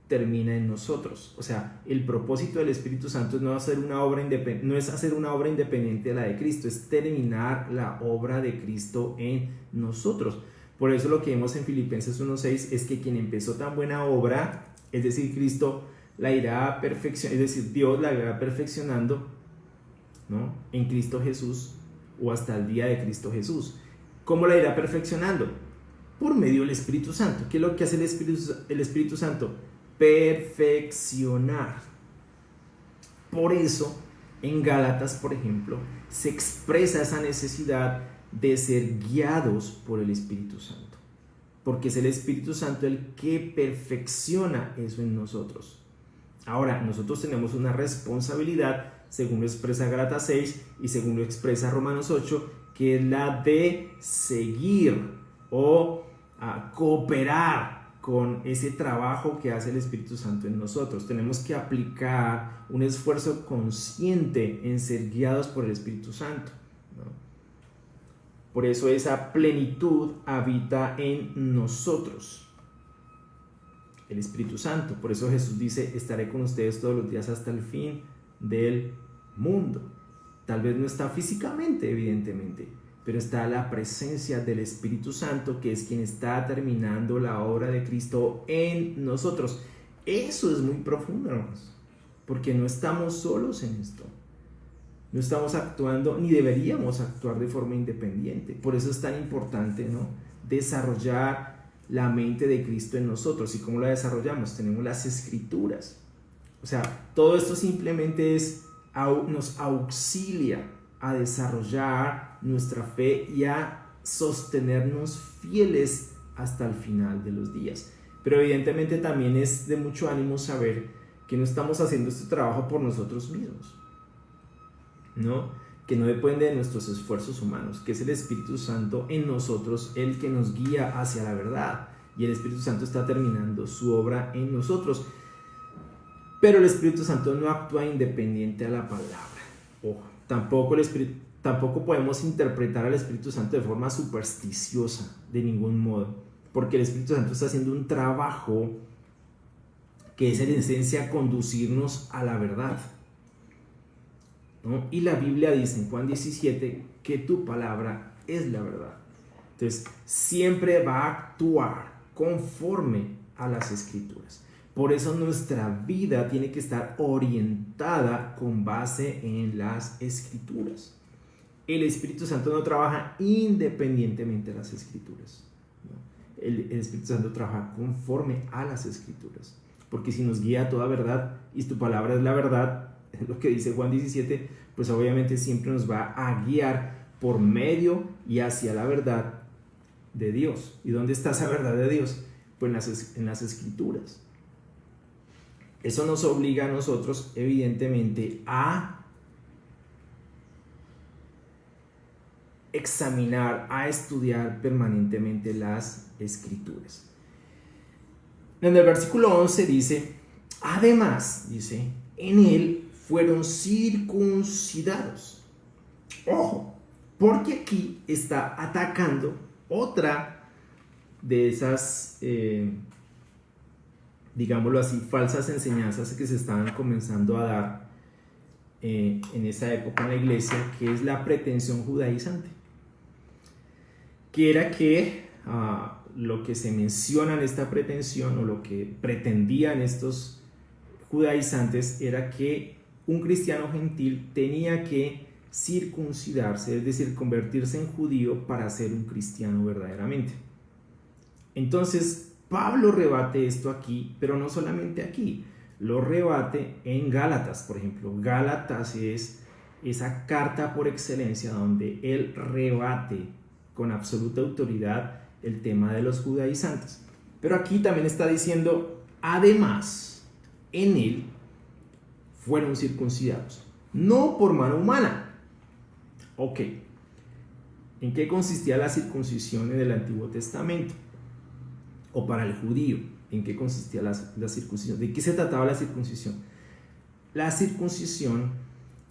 termina en nosotros. O sea, el propósito del Espíritu Santo no es hacer una obra independiente de la de Cristo, es terminar la obra de Cristo en nosotros. Por eso lo que vemos en Filipenses 1:6 es que quien empezó tan buena obra, es decir, Cristo, la irá perfeccionando, es decir, Dios la irá perfeccionando, ¿no? En Cristo Jesús, o hasta el día de Cristo Jesús. ¿Cómo la irá perfeccionando? Por medio del Espíritu Santo. ¿Qué es lo que hace el Espíritu Santo? Perfeccionar. Por eso, en Gálatas, por ejemplo, se expresa esa necesidad de ser guiados por el Espíritu Santo. Porque es el Espíritu Santo el que perfecciona eso en nosotros. Ahora, nosotros tenemos una responsabilidad, según lo expresa Gálatas 6 y según lo expresa Romanos 8, que es la de seguir o cooperar con ese trabajo que hace el Espíritu Santo en nosotros. Tenemos que aplicar un esfuerzo consciente en ser guiados por el Espíritu Santo, ¿no? Por eso esa plenitud habita en nosotros, el Espíritu Santo. Por eso Jesús dice: estaré con ustedes todos los días hasta el fin del mundo. Tal vez no está físicamente, evidentemente, pero está la presencia del Espíritu Santo, que es quien está terminando la obra de Cristo en nosotros. Eso es muy profundo, hermanos, porque no estamos solos en esto. No estamos actuando, ni deberíamos actuar de forma independiente. Por eso es tan importante, ¿no?, desarrollar la mente de Cristo en nosotros. ¿Y cómo la desarrollamos? Tenemos las Escrituras. O sea, todo esto simplemente nos auxilia a desarrollar nuestra fe y a sostenernos fieles hasta el final de los días. Pero evidentemente también es de mucho ánimo saber que no estamos haciendo este trabajo por nosotros mismos, ¿no? Que no depende de nuestros esfuerzos humanos, que es el Espíritu Santo en nosotros el que nos guía hacia la verdad, y el Espíritu Santo está terminando su obra en nosotros. Pero el Espíritu Santo no actúa independiente a la palabra. Ojo, tampoco podemos interpretar al Espíritu Santo de forma supersticiosa, de ningún modo, porque el Espíritu Santo está haciendo un trabajo que es en esencia conducirnos a la verdad, ¿no? Y la Biblia dice en Juan 17 que tu palabra es la verdad. Entonces, siempre va a actuar conforme a las Escrituras. Por eso nuestra vida tiene que estar orientada con base en las Escrituras. El Espíritu Santo no trabaja independientemente de las Escrituras, ¿no? El Espíritu Santo trabaja conforme a las Escrituras. Porque si nos guía a toda verdad y tu palabra es la verdad, es lo que dice Juan 17, pues obviamente siempre nos va a guiar por medio y hacia la verdad de Dios. ¿Y dónde está esa verdad de Dios? Pues en las Escrituras. Eso nos obliga a nosotros, evidentemente, a examinar, a estudiar permanentemente las Escrituras. En el versículo 11 dice: además, dice, en él fueron circuncidados. Ojo, porque aquí está atacando otra de esas, digámoslo así, falsas enseñanzas que se estaban comenzando a dar en esa época en la iglesia, que es la pretensión judaizante. que era que lo que se menciona en esta pretensión, o lo que pretendían estos judaizantes, era que un cristiano gentil tenía que circuncidarse, es decir, convertirse en judío para ser un cristiano verdaderamente. Entonces, Pablo rebate esto aquí, pero no solamente aquí, lo rebate en Gálatas, por ejemplo. Gálatas es esa carta por excelencia donde él rebate con absoluta autoridad el tema de los judaizantes. Pero aquí también está diciendo, además, en él fueron circuncidados, no por mano humana. Ok, ¿en qué consistía la circuncisión en el Antiguo Testamento? O para el judío, ¿en qué consistía la circuncisión? ¿De qué se trataba la circuncisión? La circuncisión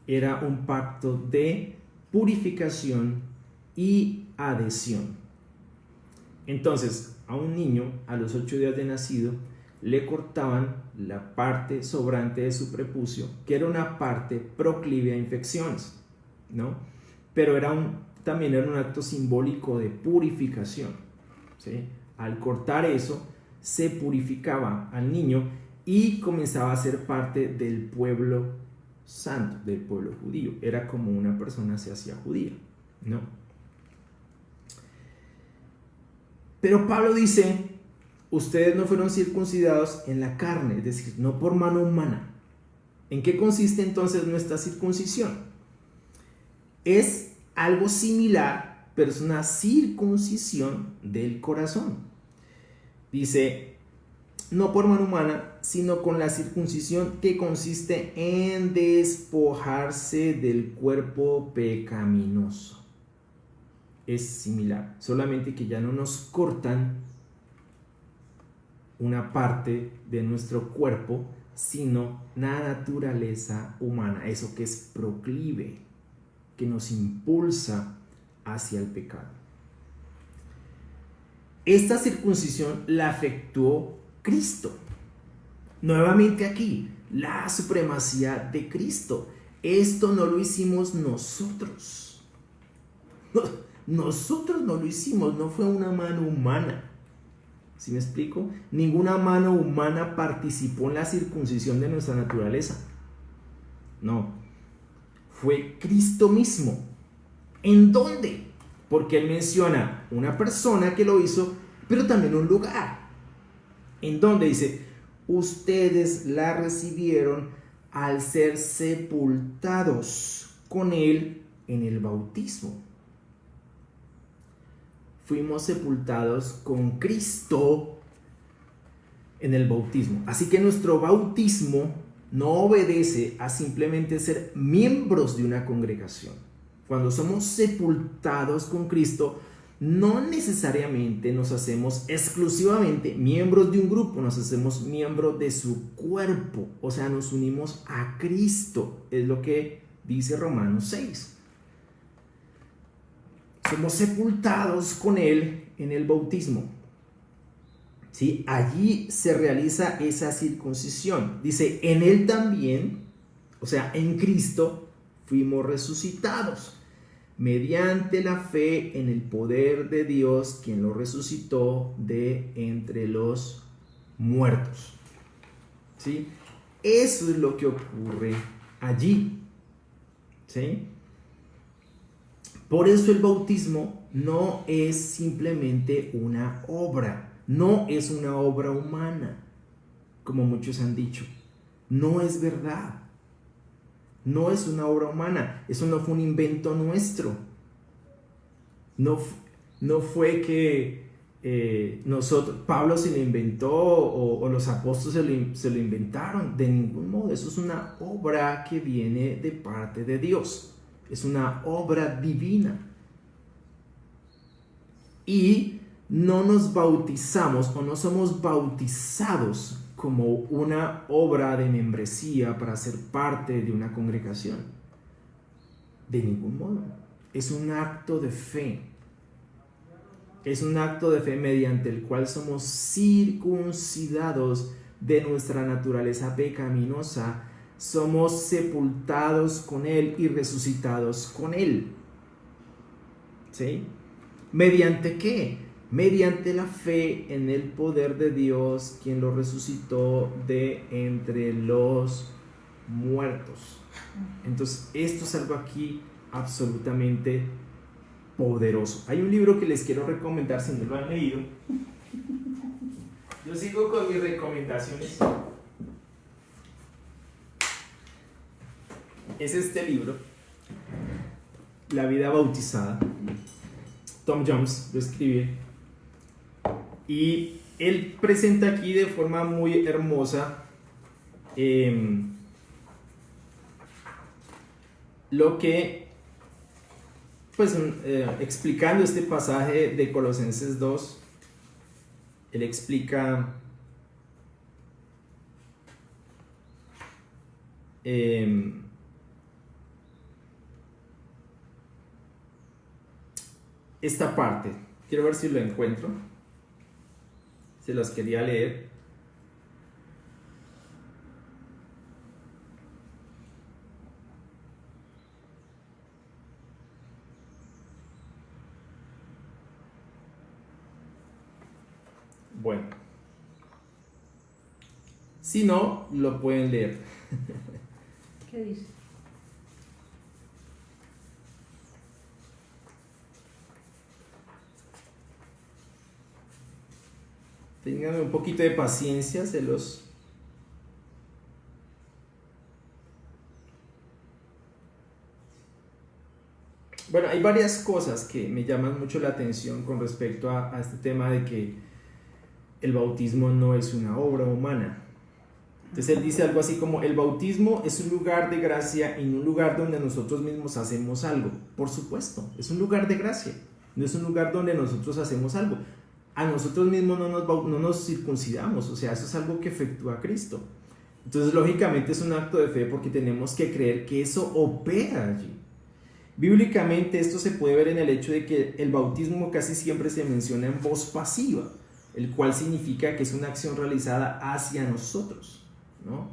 era un pacto de purificación y adhesión. Entonces, a un niño, a los 8 días de nacido, le cortaban la parte sobrante de su prepucio, que era una parte proclive a infecciones, ¿no? Pero también era un acto simbólico de purificación, ¿sí? Al cortar eso, se purificaba al niño y comenzaba a ser parte del pueblo santo, del pueblo judío. Era como una persona se hacía judía, ¿no? Pero Pablo dice, ustedes no fueron circuncidados en la carne, es decir, no por mano humana. ¿En qué consiste entonces nuestra circuncisión? Es algo similar, pero es una circuncisión del corazón. Dice, no por mano humana, sino con la circuncisión que consiste en despojarse del cuerpo pecaminoso. Es similar, solamente que ya no nos cortan una parte de nuestro cuerpo, sino la naturaleza humana, eso que es proclive, que nos impulsa hacia el pecado. Esta circuncisión la efectuó Cristo. Nuevamente aquí, la supremacía de Cristo. Esto no lo hicimos nosotros. Nosotros no lo hicimos, no fue una mano humana. ¿Sí me explico? Ninguna mano humana participó en la circuncisión de nuestra naturaleza. No. Fue Cristo mismo. ¿En dónde? Porque él menciona una persona que lo hizo, pero también un lugar. ¿En dónde? Dice, ustedes la recibieron al ser sepultados con él en el bautismo. Fuimos sepultados con Cristo en el bautismo. Así que nuestro bautismo no obedece a simplemente ser miembros de una congregación. Cuando somos sepultados con Cristo, no necesariamente nos hacemos exclusivamente miembros de un grupo, nos hacemos miembros de su cuerpo, o sea, nos unimos a Cristo, es lo que dice Romanos 6. Somos sepultados con Él en el bautismo. ¿Sí? Allí se realiza esa circuncisión. Dice, en Él también, o sea, en Cristo, fuimos resucitados mediante la fe en el poder de Dios, quien lo resucitó de entre los muertos. ¿Sí? Eso es lo que ocurre allí. ¿Sí? Por eso el bautismo no es simplemente una obra, no es una obra humana, como muchos han dicho. No es verdad. No es una obra humana, eso no fue un invento nuestro. No fue que Pablo se lo inventó o los apóstoles se lo inventaron. De ningún modo, eso es una obra que viene de parte de Dios. Es una obra divina. Y no nos bautizamos o no somos bautizados como una obra de membresía para ser parte de una congregación. De ningún modo. Es un acto de fe. Es un acto de fe mediante el cual somos circuncidados de nuestra naturaleza pecaminosa. Somos sepultados con Él y resucitados con Él. ¿Sí? ¿Mediante qué? Mediante la fe en el poder de Dios, quien lo resucitó de entre los muertos. Entonces, esto es algo aquí absolutamente poderoso. Hay un libro que les quiero recomendar si no lo han leído. Yo sigo con mis recomendaciones. Es este libro, La vida bautizada. Tom Jones lo escribe. Y él presenta aquí de forma muy hermosa lo que, pues, explicando este pasaje de Colosenses 2, él explica esta parte. Quiero ver si lo encuentro. Se los quería leer. Bueno, si no, lo pueden leer. ¿Qué dice? Tengan un poquito de paciencia, se los... Bueno, hay varias cosas que me llaman mucho la atención con respecto a este tema de que el bautismo no es una obra humana. Entonces él dice algo así como: el bautismo es un lugar de gracia y un lugar donde nosotros mismos hacemos algo. Por supuesto, es un lugar de gracia, no es un lugar donde nosotros hacemos algo. A nosotros mismos no nos circuncidamos, o sea, eso es algo que efectúa Cristo. Entonces, lógicamente es un acto de fe porque tenemos que creer que eso opera allí. Bíblicamente esto se puede ver en el hecho de que el bautismo casi siempre se menciona en voz pasiva, el cual significa que es una acción realizada hacia nosotros, ¿no?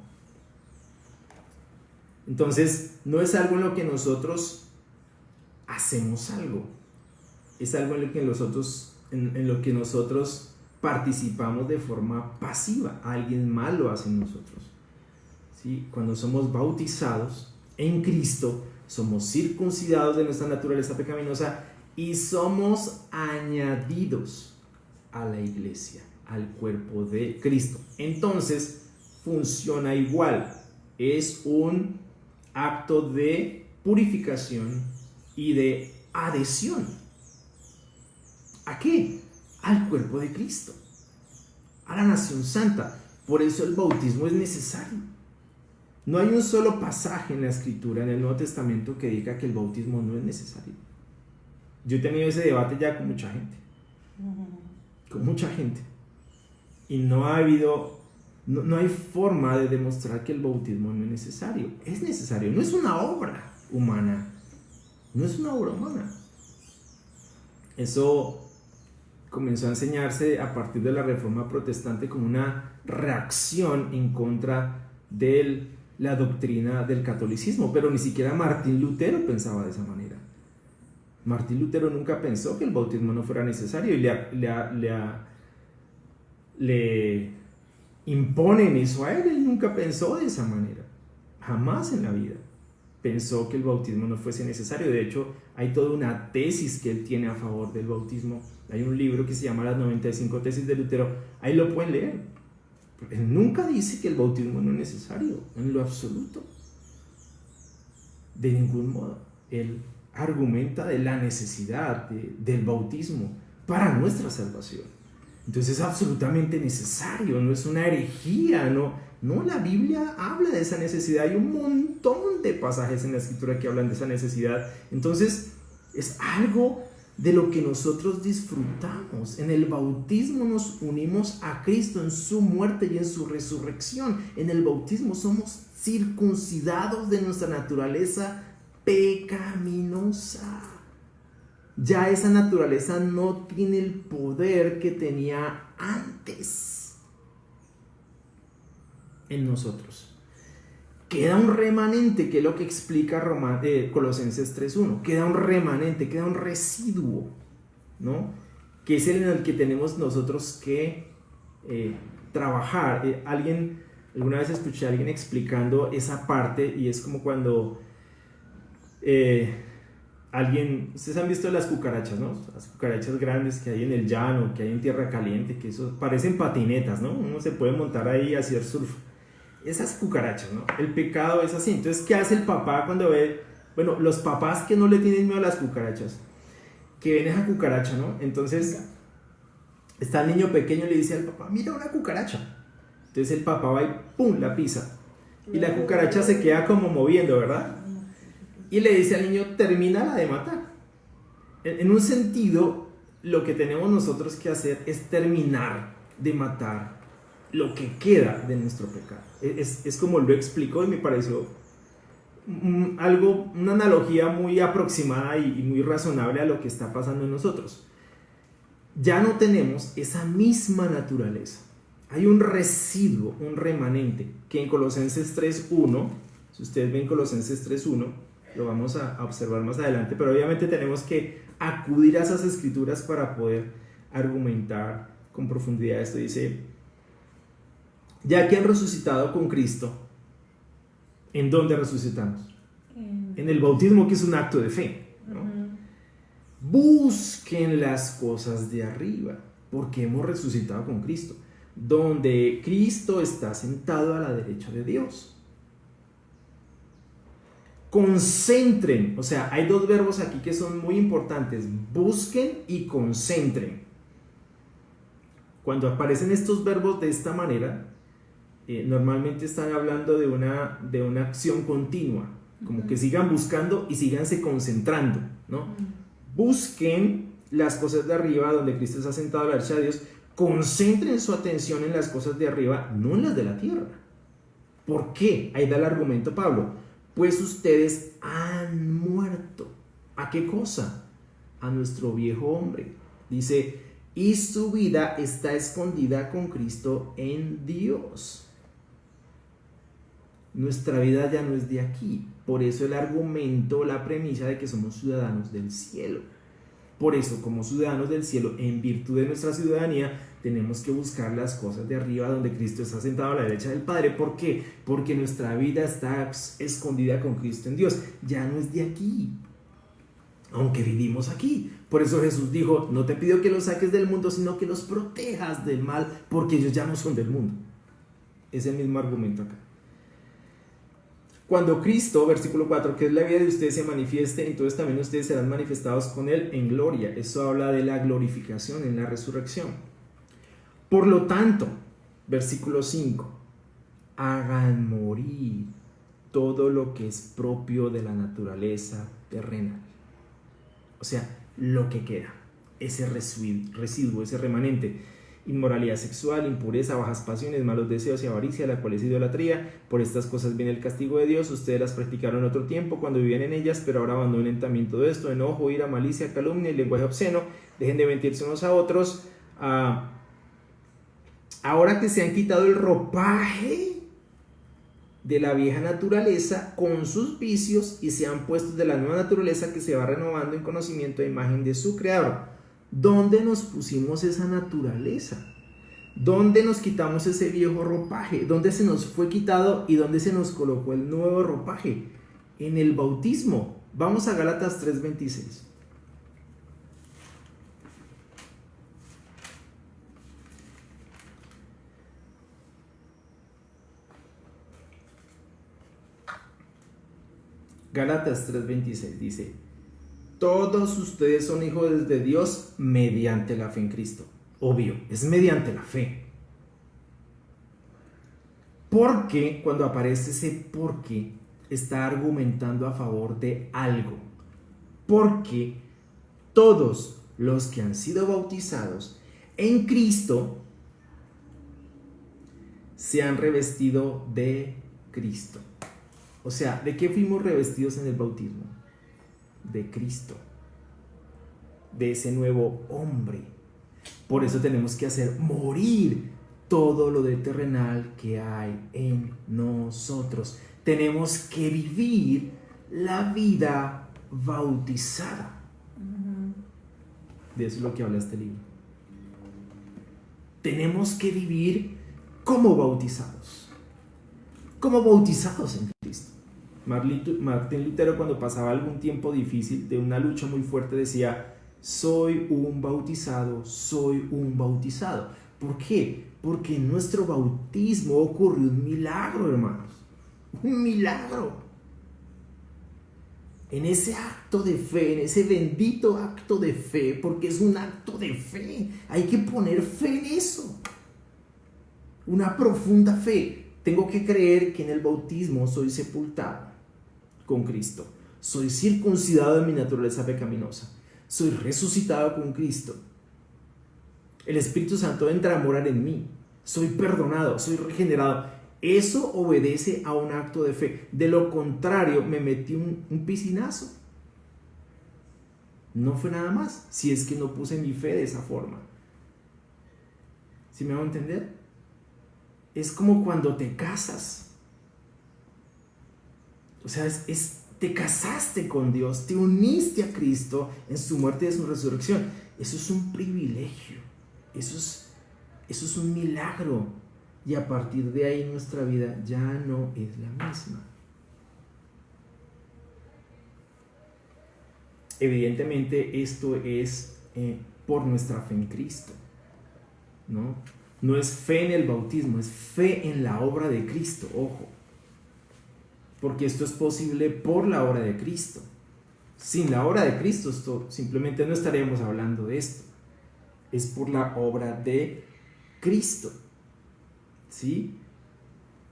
Entonces, no es algo en lo que nosotros hacemos algo, es algo en lo que nosotros participamos de forma pasiva. Alguien más lo hace en nosotros, ¿sí? Cuando somos bautizados en Cristo, somos circuncidados de nuestra naturaleza pecaminosa y somos añadidos a la iglesia, al cuerpo de Cristo. Entonces, funciona igual. Es un acto de purificación y de adhesión. ¿A qué? Al cuerpo de Cristo, a la nación santa. Por eso el bautismo es necesario. No hay un solo pasaje en la Escritura, en el Nuevo Testamento, que diga que el bautismo no es necesario. Yo he tenido ese debate ya con mucha gente. Con mucha gente. Y no hay forma de demostrar que el bautismo no es necesario. Es necesario, no es una obra humana. No es una obra humana. Eso comenzó a enseñarse a partir de la Reforma Protestante como una reacción en contra de la doctrina del catolicismo, pero ni siquiera Martín Lutero pensaba de esa manera. Martín Lutero nunca pensó que el bautismo no fuera necesario y le imponen eso a él. Él nunca pensó de esa manera, jamás en la vida pensó que el bautismo no fuese necesario. De hecho, hay toda una tesis que él tiene a favor del bautismo. Hay un libro que se llama Las 95 tesis de Lutero, ahí lo pueden leer. Él nunca dice que el bautismo no es necesario, en lo absoluto, de ningún modo. Él argumenta de la necesidad del bautismo para nuestra salvación. Entonces es absolutamente necesario, no es una herejía, no, la Biblia habla de esa necesidad. Hay un montón de pasajes en la Escritura que hablan de esa necesidad. Entonces es algo de lo que nosotros disfrutamos. En el bautismo nos unimos a Cristo en su muerte y en su resurrección. En el bautismo somos circuncidados de nuestra naturaleza pecaminosa. Ya esa naturaleza no tiene el poder que tenía antes en nosotros. Queda un remanente, que es lo que explica Colosenses 3:1. Queda un remanente, queda un residuo. ¿no? Que es el en el que tenemos nosotros que trabajar. Alguna vez escuché a alguien explicando esa parte y es como cuando ustedes han visto las cucarachas, ¿no? Las cucarachas grandes que hay en el llano, que hay en tierra caliente, que eso parecen patinetas, ¿no? Uno se puede montar ahí y hacer surf. Esas cucarachas, ¿no? El pecado es así. Entonces, ¿qué hace el papá cuando ve? Bueno, los papás que no le tienen miedo a las cucarachas, que ven esa cucaracha, ¿no? Entonces, está el niño pequeño y le dice al papá, mira una cucaracha. Entonces el papá va y ¡pum!, la pisa. Y la cucaracha se queda como moviendo, ¿verdad? Y le dice al niño, termínala de matar. En un sentido, lo que tenemos nosotros que hacer es terminar de matar lo que queda de nuestro pecado. Es como lo explicó y me pareció una analogía muy aproximada y muy razonable a lo que está pasando en nosotros. Ya no tenemos esa misma naturaleza. Hay un residuo, un remanente, que en Colosenses 3.1, si ustedes ven Colosenses 3.1, lo vamos a observar más adelante, pero obviamente tenemos que acudir a esas escrituras para poder argumentar con profundidad esto. Dice, ya que han resucitado con Cristo, ¿en dónde resucitamos? En el bautismo, que es un acto de fe, ¿no? Busquen las cosas de arriba, porque hemos resucitado con Cristo, donde Cristo está sentado a la derecha de Dios. Concentren, o sea, hay dos verbos aquí que son muy importantes: busquen y concentren. Cuando aparecen estos verbos de esta manera, normalmente están hablando de una acción continua, como que sigan buscando y síganse concentrando, ¿no? Busquen las cosas de arriba, donde Cristo está sentado a la derecha de Dios. Concentren su atención en las cosas de arriba, no en las de la tierra. ¿Por qué? Ahí da el argumento Pablo. Pues ustedes han muerto. ¿A qué cosa? A nuestro viejo hombre. Dice, y su vida está escondida con Cristo en Dios. Nuestra vida ya no es de aquí. Por eso el argumento, la premisa de que somos ciudadanos del cielo. Por eso, como ciudadanos del cielo, en virtud de nuestra ciudadanía, tenemos que buscar las cosas de arriba, donde Cristo está sentado a la derecha del Padre. ¿Por qué? Porque nuestra vida está escondida con Cristo en Dios. Ya no es de aquí, aunque vivimos aquí. Por eso Jesús dijo, no te pido que los saques del mundo, sino que los protejas del mal, porque ellos ya no son del mundo. Es el mismo argumento acá. Cuando Cristo, versículo 4, que es la vida de ustedes, se manifieste, entonces también ustedes serán manifestados con Él en gloria. Eso habla de la glorificación, en la resurrección. Por lo tanto, versículo 5, hagan morir todo lo que es propio de la naturaleza terrenal. O sea, lo que queda, ese residuo, ese remanente. Inmoralidad sexual, impureza, bajas pasiones, malos deseos y avaricia, la cual es idolatría. Por estas cosas viene el castigo de Dios. Ustedes las practicaron en otro tiempo cuando vivían en ellas, pero ahora abandonen también todo esto: enojo, ira, malicia, calumnia y lenguaje obsceno. Dejen de mentirse unos a otros. Ahora que se han quitado el ropaje de la vieja naturaleza con sus vicios y se han puesto de la nueva naturaleza, que se va renovando en conocimiento de imagen de su creador. ¿Dónde nos pusimos esa naturaleza? ¿Dónde nos quitamos ese viejo ropaje? ¿Dónde se nos fue quitado y dónde se nos colocó el nuevo ropaje? En el bautismo. Vamos a Gálatas 3:26. Gálatas 3:26 dice: todos ustedes son hijos de Dios mediante la fe en Cristo. Obvio, es mediante la fe. Porque cuando aparece ese porque, está argumentando a favor de algo. Porque todos los que han sido bautizados en Cristo se han revestido de Cristo. O sea, ¿de qué fuimos revestidos en el bautismo? De Cristo, de ese nuevo hombre. Por eso tenemos que hacer morir todo lo de terrenal que hay en nosotros. Tenemos que vivir la vida bautizada. De eso es lo que habla este libro. Tenemos que vivir como bautizados. Como bautizados en Cristo. Martín Lutero, cuando pasaba algún tiempo difícil, de una lucha muy fuerte, decía: soy un bautizado, soy un bautizado. ¿Por qué? Porque en nuestro bautismo ocurrió un milagro, hermanos. Un milagro. En ese acto de fe, en ese bendito acto de fe, porque es un acto de fe, hay que poner fe en eso. Una profunda fe. Tengo que creer que en el bautismo soy sepultado con Cristo. Soy circuncidado de mi naturaleza pecaminosa. Soy resucitado con Cristo. El Espíritu Santo entra a morar en mí. Soy perdonado, soy regenerado. Eso obedece a un acto de fe. De lo contrario, me metí un piscinazo. No fue nada más, si es que no puse mi fe de esa forma. ¿Sí me hago entender? Es como cuando te casas. O sea, te casaste con Dios, te uniste a Cristo en su muerte y en su resurrección. Eso es un privilegio. Eso es un milagro. Y a partir de ahí nuestra vida ya no es la misma. Evidentemente esto es por nuestra fe en Cristo, ¿no? No es fe en el bautismo, es fe en la obra de Cristo, ojo. Porque esto es posible por la obra de Cristo. Sin la obra de Cristo, simplemente no estaríamos hablando de esto. Es por la obra de Cristo. ¿Sí?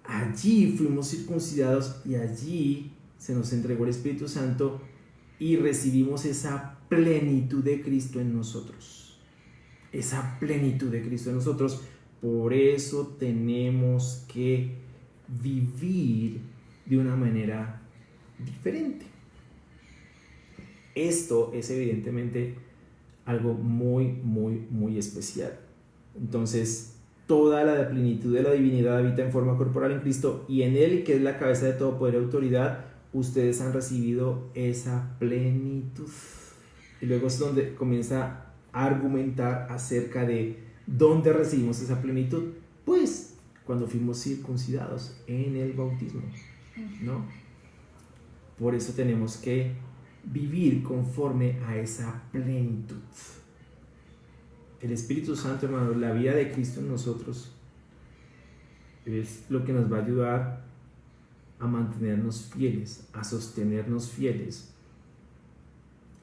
Allí fuimos circuncidados y allí se nos entregó el Espíritu Santo y recibimos esa plenitud de Cristo en nosotros. Esa plenitud de Cristo en nosotros. Por eso tenemos que vivir de una manera diferente. Esto es evidentemente algo muy, muy, muy especial. Entonces, toda la plenitud de la divinidad habita en forma corporal en Cristo, y en Él, que es la cabeza de todo poder y autoridad, ustedes han recibido esa plenitud. Y luego es donde comienza a argumentar acerca de dónde recibimos esa plenitud. Pues cuando fuimos circuncidados en el bautismo, ¿no? Por eso tenemos que vivir conforme a esa plenitud. El Espíritu Santo, hermanos, la vida de Cristo en nosotros es lo que nos va a ayudar a mantenernos fieles, a sostenernos fieles,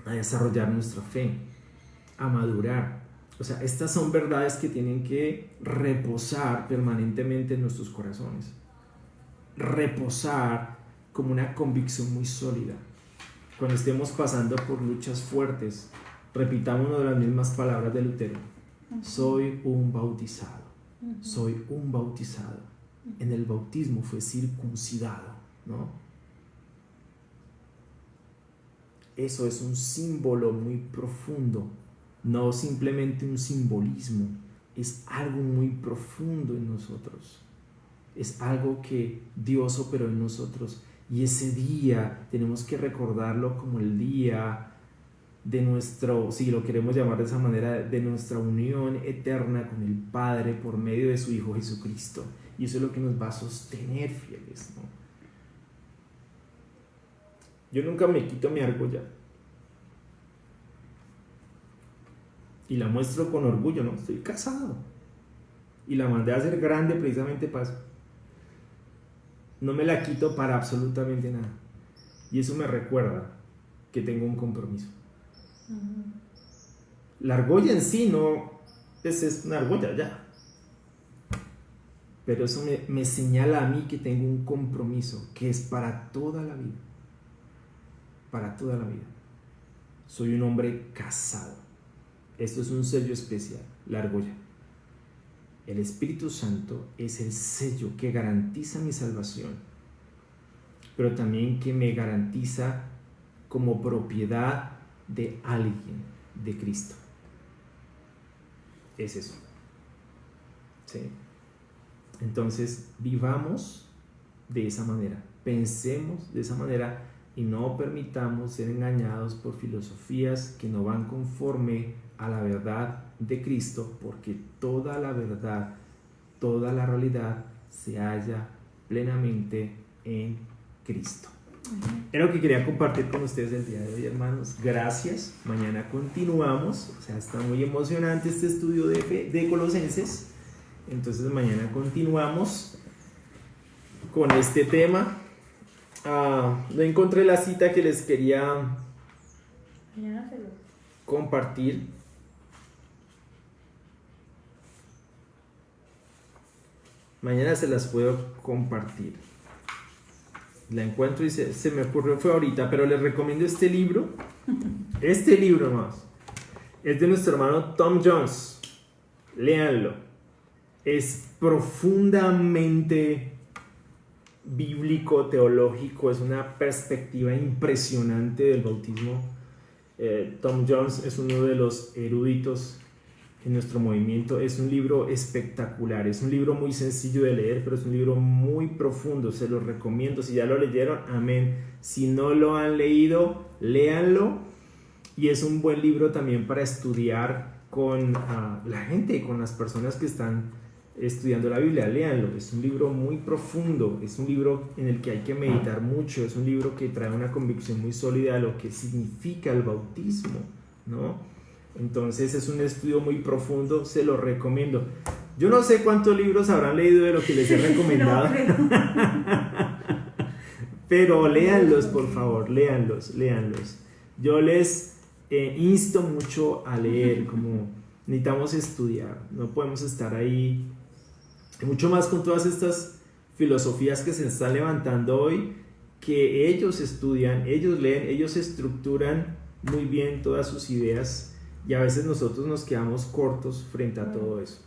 a desarrollar nuestra fe, a madurar. O sea, estas son verdades que tienen que reposar permanentemente en nuestros corazones. Reposar como una convicción muy sólida. Cuando estemos pasando por luchas fuertes, repitamos una de las mismas palabras de Lutero: soy un bautizado, soy un bautizado. En el bautismo fue circuncidado, ¿no? Eso es un símbolo muy profundo, no simplemente un simbolismo, es algo muy profundo en nosotros, es algo que Dios operó en nosotros, y ese día tenemos que recordarlo como el día de nuestro, si lo queremos llamar de esa manera, de nuestra unión eterna con el Padre por medio de su Hijo Jesucristo. Y eso es lo que nos va a sostener fieles, ¿no? Yo nunca me quito mi argolla y la muestro con orgullo, ¿no? Estoy casado y la mandé a hacer grande precisamente para eso. No me la quito para absolutamente nada, y eso me recuerda que tengo un compromiso. La argolla en sí no es una argolla ya, pero eso me señala a mí que tengo un compromiso que es para toda la vida. Para toda la vida. Soy un hombre casado. Esto es un sello especial, la argolla. El Espíritu Santo es el sello que garantiza mi salvación, pero también que me garantiza como propiedad de alguien, de Cristo. Es eso. ¿Sí? Entonces, vivamos de esa manera, pensemos de esa manera y no permitamos ser engañados por filosofías que no van conforme a la verdad de Cristo, porque toda la verdad, toda la realidad se halla plenamente en Cristo. Era lo que quería compartir con ustedes el día de hoy, hermanos. Gracias. Mañana continuamos. O sea, está muy emocionante este estudio de Colosenses. Entonces mañana continuamos con este tema. No encontré la cita que les quería compartir. Mañana se las puedo compartir. La encuentro y se me ocurrió, fue ahorita, pero les recomiendo este libro. Este libro más. Es de nuestro hermano Tom Jones. Léanlo. Es profundamente bíblico, teológico. Es una perspectiva impresionante del bautismo. Tom Jones es uno de los eruditos en nuestro movimiento. Es un libro espectacular, es un libro muy sencillo de leer, pero es un libro muy profundo. Se los recomiendo. Si ya lo leyeron, amén. Si no lo han leído, léanlo. Y es un buen libro también para estudiar con la gente, con las personas que están estudiando la Biblia. Léanlo. Es un libro muy profundo, es un libro en el que hay que meditar mucho, es un libro que trae una convicción muy sólida de lo que significa el bautismo, ¿no? Entonces es un estudio muy profundo, se lo recomiendo. Yo no sé cuántos libros habrán leído de lo que les he recomendado. Pero léanlos, por favor, léanlos. Yo les insto mucho a leer, como necesitamos estudiar, no podemos estar ahí. Mucho más con todas estas filosofías que se están levantando hoy, que ellos estudian, ellos leen, ellos estructuran muy bien todas sus ideas. Y a veces nosotros nos quedamos cortos frente a todo eso.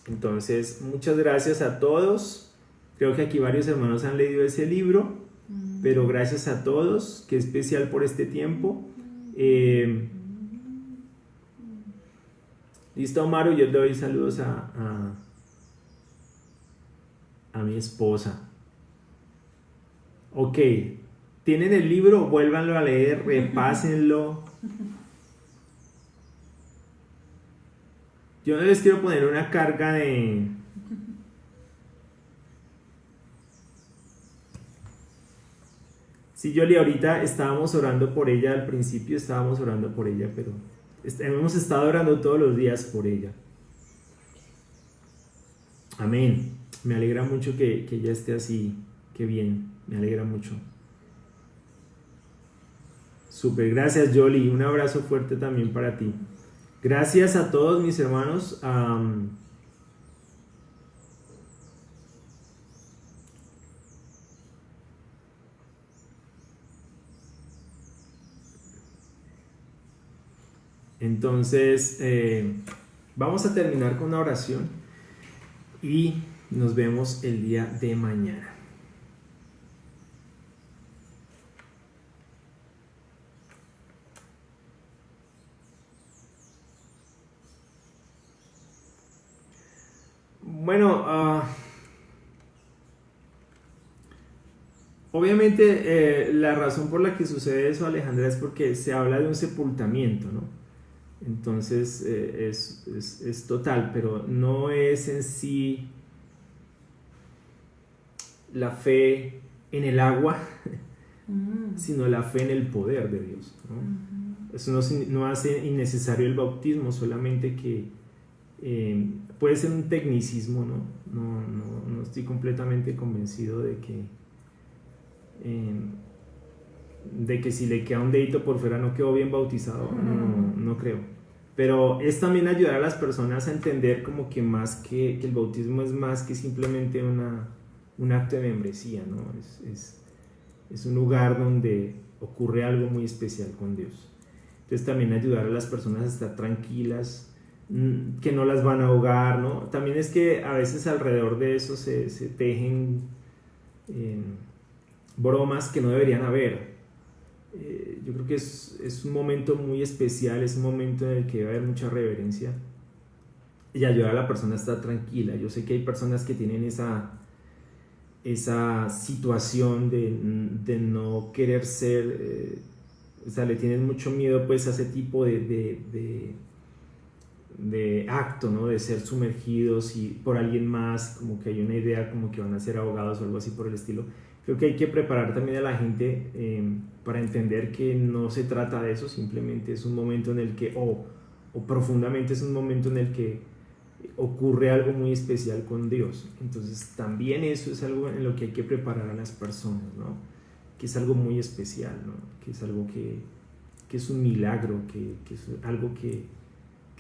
Entonces, muchas gracias a todos. Creo que aquí varios hermanos han leído ese libro, pero gracias a todos. Qué especial por este tiempo. Listo, Maru, yo le doy saludos a mi esposa. Ok, tienen el libro, vuélvanlo a leer, repásenlo. Yo no les quiero poner una carga de... Sí, Yoli, ahorita estábamos orando por ella, al principio estábamos orando por ella, pero hemos estado orando todos los días por ella. Amén. Me alegra mucho que ella esté así, qué bien, me alegra mucho. Súper, gracias Yoli, un abrazo fuerte también para ti. Gracias a todos mis hermanos. Entonces, vamos a terminar con una oración y nos vemos el día de mañana. Bueno, obviamente la razón por la que sucede eso, Alejandra, es porque se habla de un sepultamiento, ¿no? Entonces es total, pero no es en sí la fe en el agua, sino la fe en el poder de Dios, ¿no? Eso no hace innecesario el bautismo, solamente que puede ser un tecnicismo, ¿no? No estoy completamente convencido de que si le queda un dedito por fuera no quedó bien bautizado, no creo. Pero es también ayudar a las personas a entender como que más que el bautismo es más que simplemente un acto de membresía, ¿no? Es un lugar donde ocurre algo muy especial con Dios. Entonces también ayudar a las personas a estar tranquilas, que no las van a ahogar, ¿no? También es que a veces alrededor de eso se tejen bromas que no deberían haber. Yo creo que es un momento muy especial, es un momento en el que debe haber mucha reverencia y ayudar a la persona a estar tranquila. Yo sé que hay personas que tienen esa situación de no querer ser, o sea, le tienen mucho miedo pues a ese tipo de de acto, ¿no? De ser sumergidos y por alguien más, como que hay una idea como que van a ser abogados o algo así por el estilo. Creo que hay que preparar también a la gente para entender que no se trata de eso, simplemente es un momento en el que, o profundamente es un momento en el que ocurre algo muy especial con Dios. Entonces también eso es algo en lo que hay que preparar a las personas, ¿no? Que es algo muy especial, ¿no? Que es algo que es un milagro, que es algo que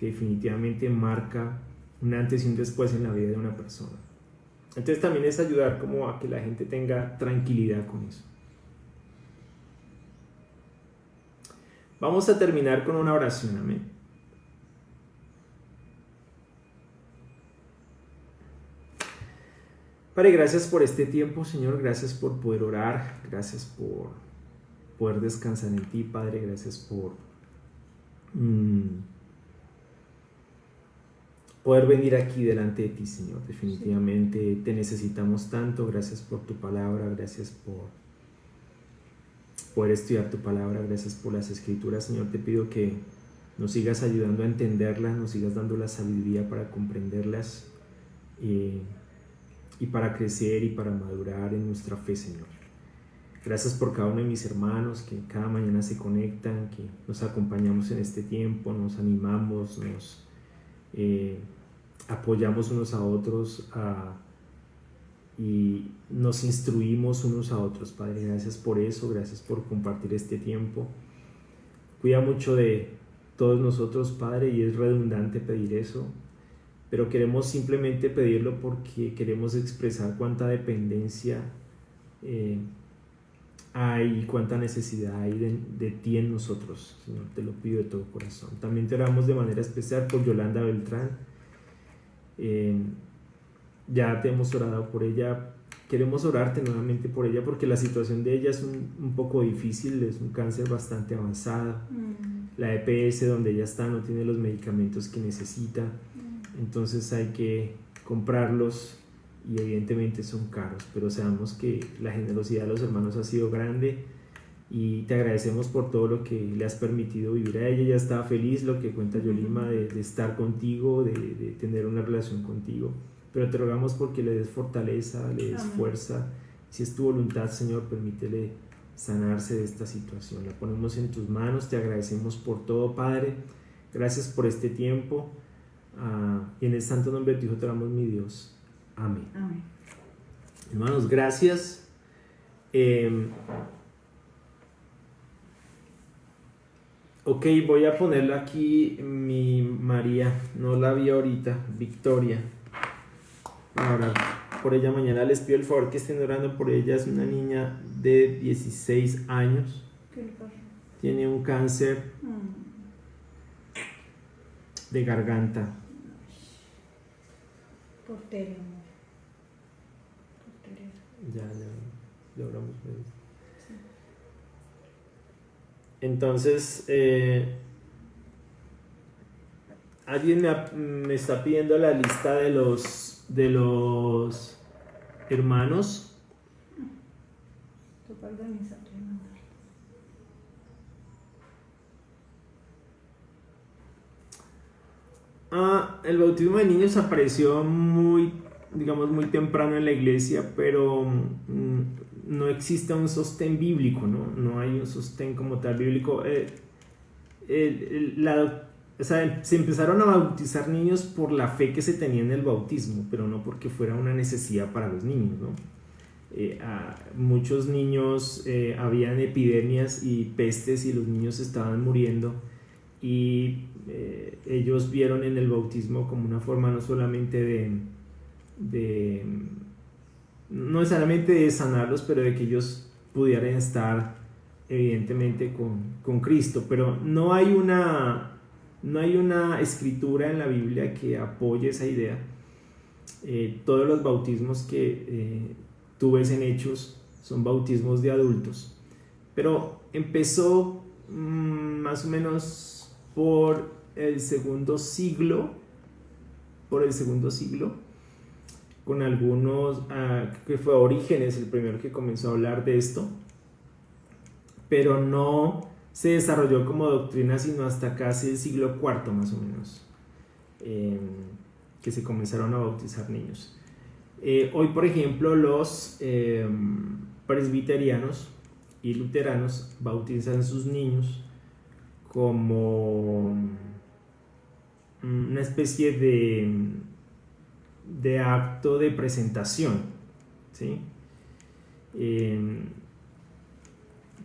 definitivamente marca un antes y un después en la vida de una persona. Entonces también es ayudar como a que la gente tenga tranquilidad con eso. Vamos a terminar con una oración, amén. Padre, gracias por este tiempo, Señor, gracias por poder orar, gracias por poder descansar en ti, Padre, gracias por poder venir aquí delante de ti, Señor. Definitivamente te necesitamos tanto. Gracias por tu palabra, gracias por poder estudiar tu palabra, gracias por las escrituras, Señor. Te pido que nos sigas ayudando a entenderlas, nos sigas dando la sabiduría para comprenderlas y para crecer y para madurar en nuestra fe, Señor. Gracias por cada uno de mis hermanos que cada mañana se conectan, que nos acompañamos en este tiempo, nos animamos, nos apoyamos unos a otros y nos instruimos unos a otros. Padre, gracias por eso, gracias por compartir este tiempo. Cuida mucho de todos nosotros, Padre, y es redundante pedir eso, pero queremos simplemente pedirlo porque queremos expresar cuánta dependencia hay y cuánta necesidad hay de ti en nosotros, Señor. Te lo pido de todo corazón. También te oramos de manera especial por Yolanda Beltrán. Ya te hemos orado por ella. Queremos orarte nuevamente por ella porque la situación de ella es un poco difícil, es un cáncer bastante avanzado. La EPS donde ella está no tiene los medicamentos que necesita, entonces hay que comprarlos y evidentemente son caros, pero sabemos que la generosidad de los hermanos ha sido grande y te agradecemos por todo lo que le has permitido vivir a ella. Ella está feliz, lo que cuenta Yolima, de estar contigo, de tener una relación contigo, pero te rogamos porque le des fortaleza, le des fuerza. Si es tu voluntad, Señor, permítele sanarse de esta situación. La ponemos en tus manos, te agradecemos por todo, Padre. Gracias por este tiempo y en el santo nombre de tu Hijo te damos, mi Dios. Amén. Amén. Hermanos, gracias. Ok, voy a ponerle aquí mi María, no la vi ahorita, Victoria. Ahora, por ella mañana les pido el favor que estén orando por ella. Es una niña de 16 años. ¿Qué le pasa? Tiene un cáncer de garganta. Porterio, amor. Porterio. Ya hablamos de eso. Sí. Entonces, alguien me está pidiendo la lista de los hermanos. Toca organizar. El bautismo de niños apareció muy temprano en la iglesia, pero no existe un sostén bíblico, no hay un sostén como tal bíblico. Se empezaron a bautizar niños por la fe que se tenía en el bautismo, pero no porque fuera una necesidad para los niños, ¿no? Muchos niños, habían epidemias y pestes y los niños estaban muriendo y ellos vieron en el bautismo como una forma no solamente no necesariamente de sanarlos, pero de que ellos pudieran estar evidentemente con Cristo. Pero no hay una escritura en la Biblia que apoye esa idea. Todos los bautismos que tú ves en Hechos son bautismos de adultos, pero empezó más o menos por el segundo siglo, con algunos, que fue Orígenes el primero que comenzó a hablar de esto, pero no se desarrolló como doctrina sino hasta casi el siglo IV más o menos. que se comenzaron a bautizar niños. Hoy, por ejemplo, los presbiterianos y luteranos bautizan a sus niños como una especie de acto de presentación, ¿sí?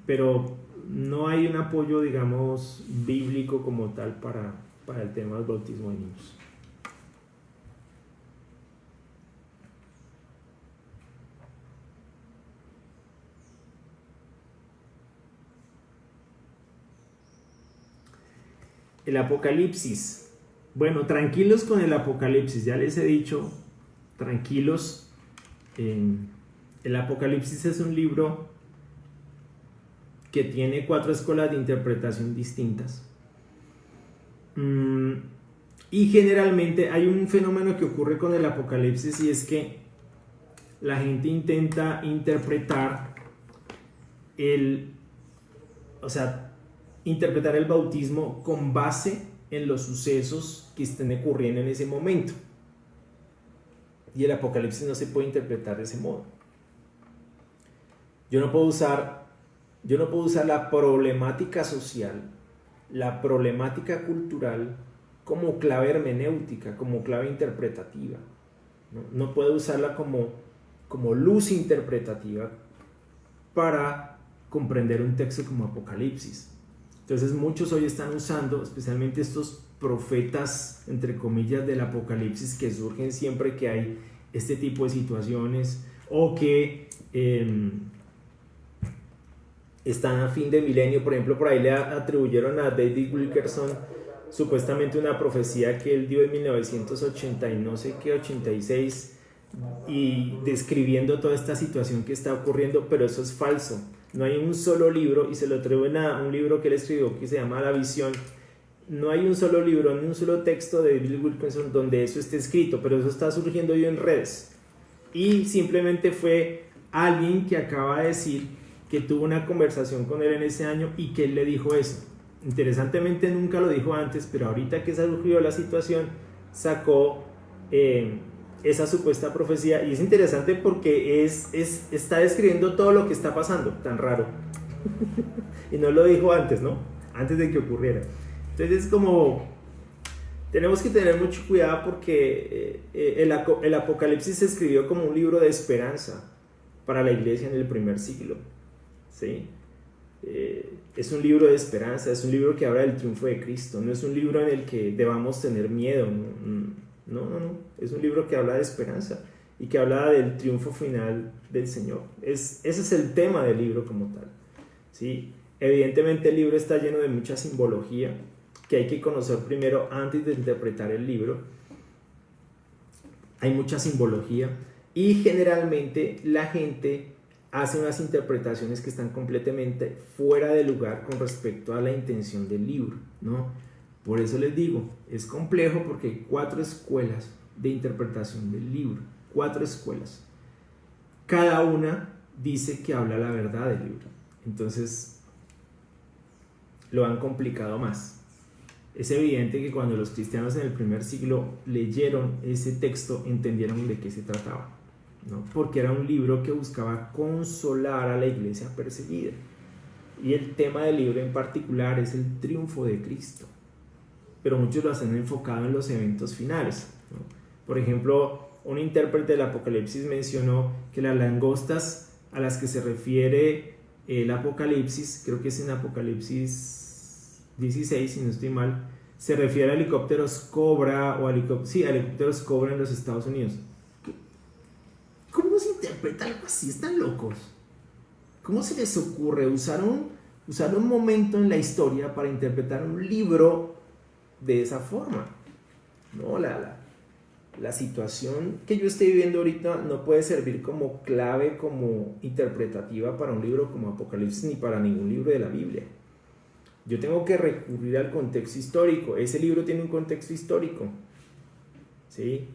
Pero no hay un apoyo, digamos, bíblico como tal para el tema del bautismo de niños. El Apocalipsis. Bueno, tranquilos con el Apocalipsis, ya les he dicho, tranquilos. El Apocalipsis es un libro que tiene 4 escuelas de interpretación distintas. Y generalmente hay un fenómeno que ocurre con el Apocalipsis, y es que la gente intenta interpretar interpretar el bautismo con base en los sucesos que estén ocurriendo en ese momento. Y el Apocalipsis no se puede interpretar de ese modo. Yo no puedo usar la problemática social, la problemática cultural como clave hermenéutica, como clave interpretativa. No puedo usarla como luz interpretativa para comprender un texto como Apocalipsis. Entonces muchos hoy están usando, especialmente estos profetas, entre comillas, del Apocalipsis, que surgen siempre que hay este tipo de situaciones, o que están a fin de milenio. Por ejemplo, por ahí le atribuyeron a David Wilkerson supuestamente una profecía que él dio en 1980 y no sé qué, 86, y describiendo toda esta situación que está ocurriendo, pero eso es falso. No hay un solo libro, y se lo atribuyen a un libro que él escribió que se llama La Visión. No hay un solo libro, ni un solo texto de David Wilkerson donde eso esté escrito, pero eso está surgiendo hoy en redes. Y simplemente fue alguien que acaba de decir que tuvo una conversación con él en ese año y que él le dijo eso. Interesantemente nunca lo dijo antes, pero ahorita que surgió la situación, sacó esa supuesta profecía, y es interesante porque está describiendo todo lo que está pasando, tan raro. Y no lo dijo antes, ¿no? Antes de que ocurriera. Entonces es como, tenemos que tener mucho cuidado porque el Apocalipsis se escribió como un libro de esperanza para la iglesia en el primer siglo, ¿sí? Es un libro de esperanza, es un libro que habla del triunfo de Cristo, no es un libro en el que debamos tener miedo, no, es un libro que habla de esperanza y que habla del triunfo final del Señor. Ese es el tema del libro como tal, ¿sí? Evidentemente el libro está lleno de mucha simbología que hay que conocer primero antes de interpretar el libro. Hay mucha simbología y generalmente la gente hace unas interpretaciones que están completamente fuera de lugar con respecto a la intención del libro, ¿no? Por eso les digo, es complejo porque hay 4 escuelas de interpretación del libro, 4 escuelas. Cada una dice que habla la verdad del libro. Entonces, lo han complicado más. Es evidente que cuando los cristianos en el primer siglo leyeron ese texto, entendieron de qué se trataba, ¿no? Porque era un libro que buscaba consolar a la iglesia perseguida. Y el tema del libro en particular es el triunfo de Cristo. Pero muchos lo hacen enfocado en los eventos finales, ¿no? Por ejemplo, un intérprete del Apocalipsis mencionó que las langostas a las que se refiere el Apocalipsis, creo que es en Apocalipsis 16, si no estoy mal, se refiere a helicópteros Cobra helicópteros Cobra en los Estados Unidos. ¿Cómo se interpreta algo así? Están locos. ¿Cómo se les ocurre usar un momento en la historia para interpretar un libro de esa forma? No, la situación que yo estoy viviendo ahorita no puede servir como clave, como interpretativa para un libro como Apocalipsis ni para ningún libro de la Biblia. Yo tengo que recurrir al contexto histórico. Ese libro tiene un contexto histórico, ¿sí?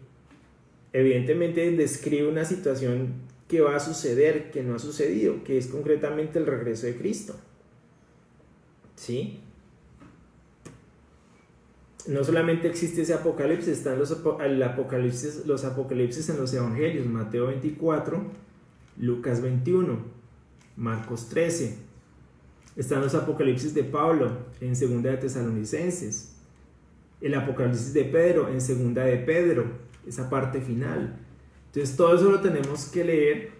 Evidentemente describe una situación que va a suceder, que no ha sucedido, que es concretamente el regreso de Cristo, ¿sí? no solamente existe ese apocalipsis, están los apocalipsis en los evangelios, Mateo 24, Lucas 21, Marcos 13. Están los apocalipsis de Pablo en Segunda de Tesalonicenses, el apocalipsis de Pedro en Segunda de Pedro, esa parte final. Entonces todo eso lo tenemos que leer,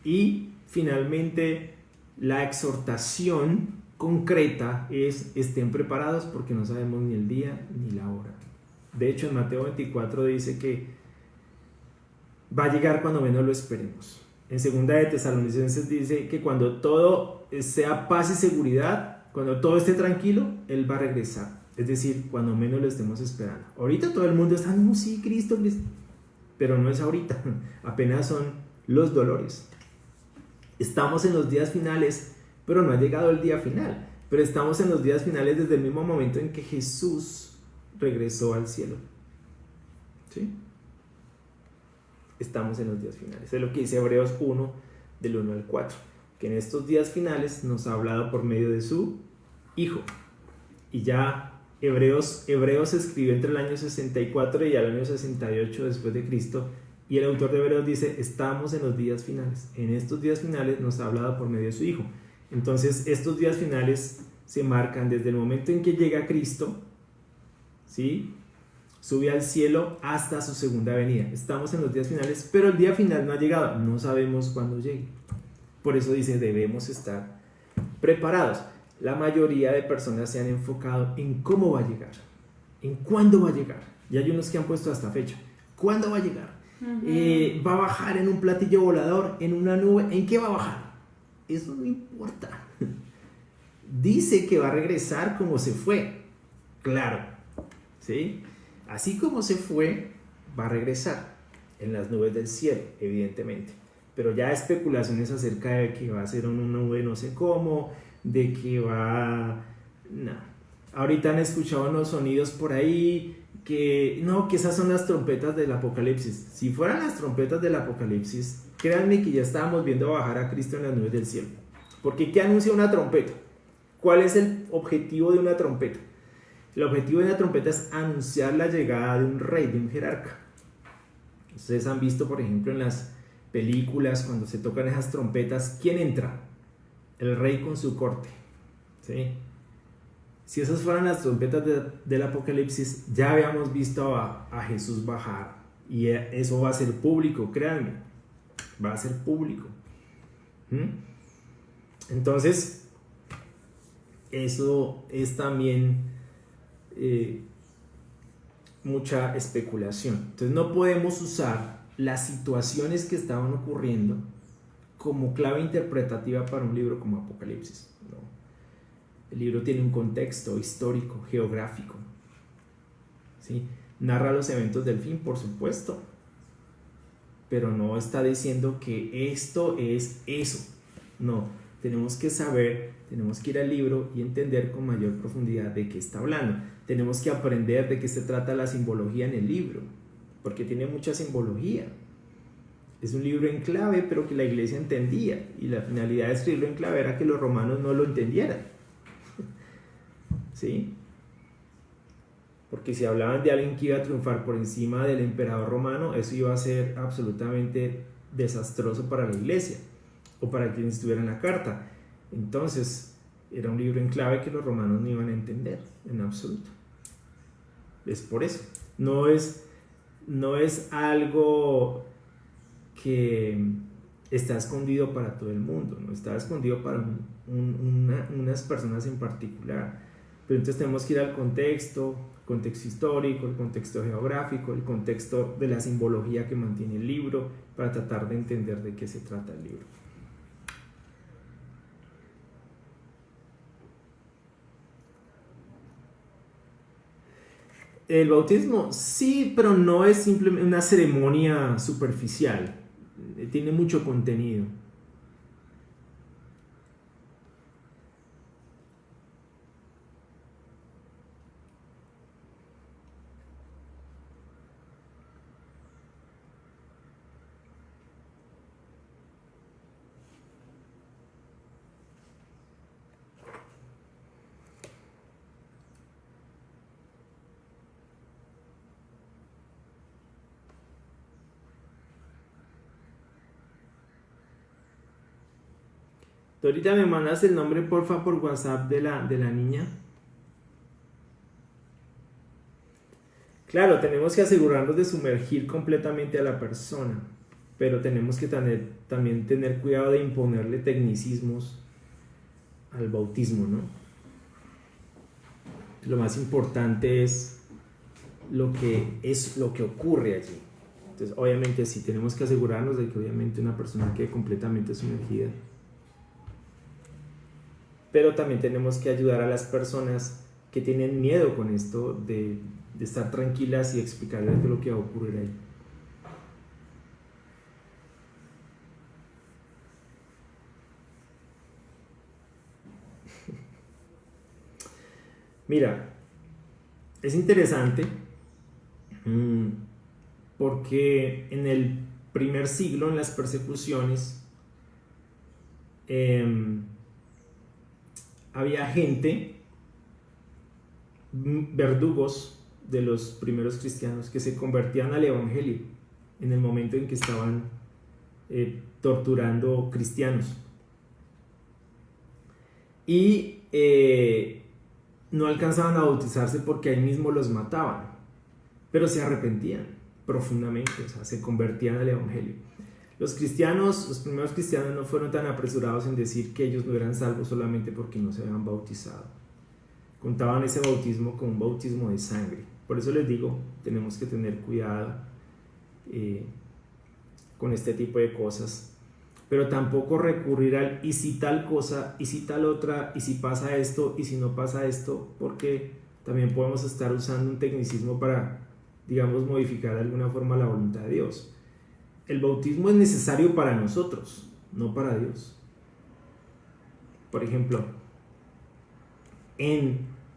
y finalmente la exhortación concreta es: estén preparados porque no sabemos ni el día ni la hora. De hecho, en Mateo 24 dice que va a llegar cuando menos lo esperemos. En Segunda de Tesalonicenses dice que cuando todo sea paz y seguridad, cuando todo esté tranquilo, Él va a regresar. Es decir, cuando menos lo estemos esperando. Ahorita todo el mundo está: no, sí, Cristo, Cristo. Pero no es ahorita, apenas son los dolores. Estamos en los días finales, pero no ha llegado el día final. Pero estamos en los días finales desde el mismo momento en que Jesús regresó al cielo. ¿Sí? Estamos en los días finales. Es lo que dice Hebreos 1, del 1 al 4. Que en estos días finales nos ha hablado por medio de su Hijo. Y ya Hebreos se escribió entre el año 64 y el año 68 después de Cristo. Y el autor de Hebreos dice: estamos en los días finales. En estos días finales nos ha hablado por medio de su Hijo. Entonces estos días finales se marcan desde el momento en que llega Cristo, ¿sí?, sube al cielo, hasta su segunda venida. Estamos en los días finales, pero el día final no ha llegado. No sabemos cuándo llegue. Por eso dice: debemos estar preparados. La mayoría de personas se han enfocado en cómo va a llegar, en cuándo va a llegar. Y hay unos que han puesto hasta fecha. ¿Cuándo va a llegar? ¿Va a bajar en un platillo volador, en una nube? ¿En qué va a bajar? Eso no importa. Dice que va a regresar como se fue. Claro, ¿sí? Así como se fue, va a regresar en las nubes del cielo, evidentemente. Pero ya especulaciones acerca de que va a ser una nube no sé cómo, de que va... No. Ahorita han escuchado unos sonidos por ahí que esas son las trompetas del Apocalipsis. Si fueran las trompetas del Apocalipsis, créanme que ya estábamos viendo bajar a Cristo en las nubes del cielo. Porque ¿qué anuncia una trompeta? ¿Cuál es el objetivo de una trompeta? El objetivo de una trompeta es anunciar la llegada de un rey, de un jerarca. Ustedes han visto, por ejemplo, en las películas, cuando se tocan esas trompetas, ¿quién entra? El rey con su corte, ¿sí? Si esas fueran las trompetas del Apocalipsis, ya habíamos visto a Jesús bajar, y eso va a ser público, créanme, va a ser público. Entonces, eso es también mucha especulación. Entonces no podemos usar las situaciones que estaban ocurriendo como clave interpretativa para un libro como Apocalipsis, ¿no? El libro tiene un contexto histórico, geográfico, ¿sí? Narra los eventos del fin, por supuesto, pero no está diciendo que esto es eso. No, tenemos que saber, tenemos que ir al libro y entender con mayor profundidad de qué está hablando. Tenemos que aprender de qué se trata la simbología en el libro, porque tiene mucha simbología. Es un libro en clave, pero que la iglesia entendía, y la finalidad de escribirlo en clave era que los romanos no lo entendieran. ¿Sí? Porque si hablaban de alguien que iba a triunfar por encima del emperador romano, eso iba a ser absolutamente desastroso para la iglesia, o para quienes estuvieran la carta. Entonces, era un libro en clave que los romanos no iban a entender en absoluto. Es por eso. No es algo que está escondido para todo el mundo, no está escondido para unas personas en particular. Pero entonces tenemos que ir al contexto histórico, el contexto geográfico, el contexto de la simbología que mantiene el libro, para tratar de entender de qué se trata el libro. El bautismo, sí, pero no es simplemente una ceremonia superficial. Tiene mucho contenido. Ahorita me mandas el nombre, porfa, por WhatsApp de la niña. Claro, tenemos que asegurarnos de sumergir completamente a la persona, pero tenemos que también tener cuidado de imponerle tecnicismos al bautismo, ¿no? Lo más importante es lo que ocurre allí. Entonces, obviamente, sí, tenemos que asegurarnos de que obviamente una persona quede completamente sumergida. Pero también tenemos que ayudar a las personas que tienen miedo con esto de estar tranquilas y explicarles qué es lo que va a ocurrir ahí. Mira, es interesante porque en el primer siglo, en las persecuciones, había gente, verdugos de los primeros cristianos, que se convertían al evangelio en el momento en que estaban torturando cristianos. Y no alcanzaban a bautizarse porque ahí mismo los mataban, pero se arrepentían profundamente, o sea, se convertían al evangelio. Los primeros cristianos no fueron tan apresurados en decir que ellos no eran salvos solamente porque no se habían bautizado. Contaban ese bautismo como un bautismo de sangre. Por eso les digo, tenemos que tener cuidado con este tipo de cosas, pero tampoco recurrir al y si tal cosa, y si tal otra, y si pasa esto, y si no pasa esto, porque también podemos estar usando un tecnicismo para, digamos, modificar de alguna forma la voluntad de Dios. El bautismo es necesario para nosotros, no para Dios. Por ejemplo,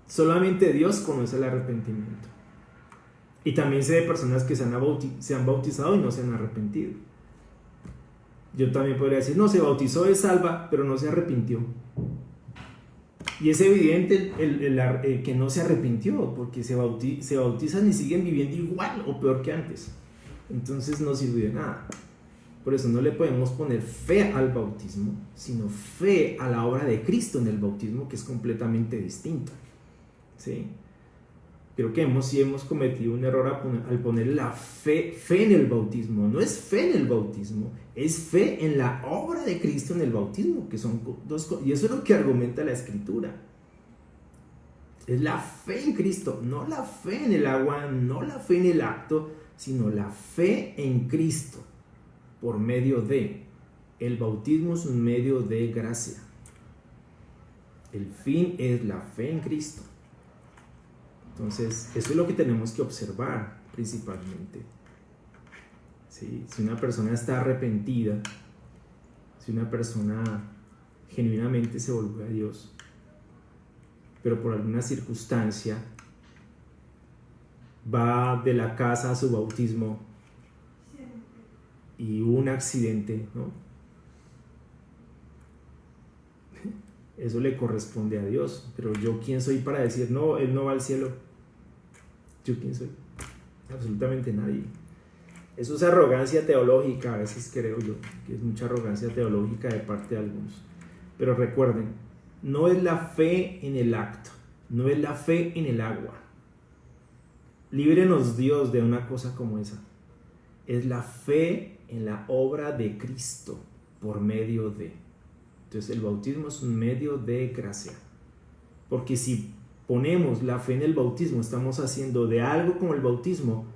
solamente Dios conoce el arrepentimiento. Y también sé de personas que se han bautizado y no se han arrepentido. Yo también podría decir, no, se bautizó, es salva, pero no se arrepintió. Y es evidente que no se arrepintió, porque se bautizan y siguen viviendo igual o peor que antes. Entonces no sirve de nada. Por eso no le podemos poner fe al bautismo, sino fe a la obra de Cristo en el bautismo, que es completamente distinta. ¿Sí? Creo que hemos cometido un error al poner la fe en el bautismo. No es fe en el bautismo, es fe en la obra de Cristo en el bautismo, que son dos cosas. Y eso es lo que argumenta la Escritura. Es la fe en Cristo, no la fe en el agua, no la fe en el acto, sino la fe en Cristo por medio de. El bautismo es un medio de gracia. El fin es la fe en Cristo. Entonces, eso es lo que tenemos que observar principalmente. ¿Sí? Si una persona está arrepentida, si una persona genuinamente se volvió a Dios, pero por alguna circunstancia va de la casa a su bautismo y hubo un accidente, ¿no? Eso le corresponde a Dios, pero yo quién soy para decir, no, él no va al cielo. ¿Yo quién soy? Absolutamente nadie. Eso es arrogancia teológica, a veces creo yo, que es mucha arrogancia teológica de parte de algunos. Pero recuerden, no es la fe en el acto, no es la fe en el agua. Líbrenos Dios de una cosa como esa. Es la fe en la obra de Cristo por medio de. Entonces el bautismo es un medio de gracia. Porque si ponemos la fe en el bautismo, estamos haciendo de algo como el bautismo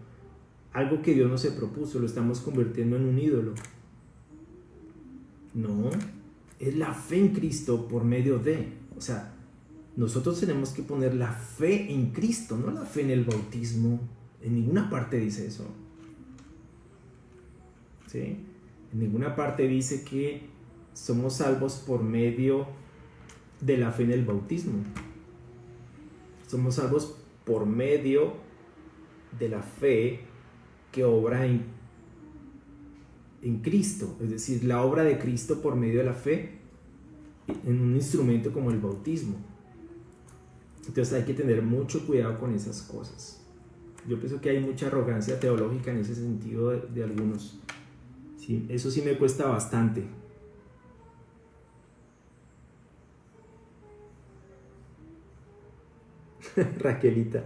algo que Dios no se propuso, lo estamos convirtiendo en un ídolo. No, es la fe en Cristo por medio de. O sea, nosotros tenemos que poner la fe en Cristo, no la fe en el bautismo. En ninguna parte dice eso. ¿Sí? En ninguna parte dice que somos salvos por medio de la fe en el bautismo. Somos salvos por medio de la fe que obra en Cristo, es decir, la obra de Cristo por medio de la fe en un instrumento como el bautismo. Entonces hay que tener mucho cuidado con esas cosas. Yo pienso que hay mucha arrogancia teológica en ese sentido de algunos. Sí, eso sí me cuesta bastante. Raquelita.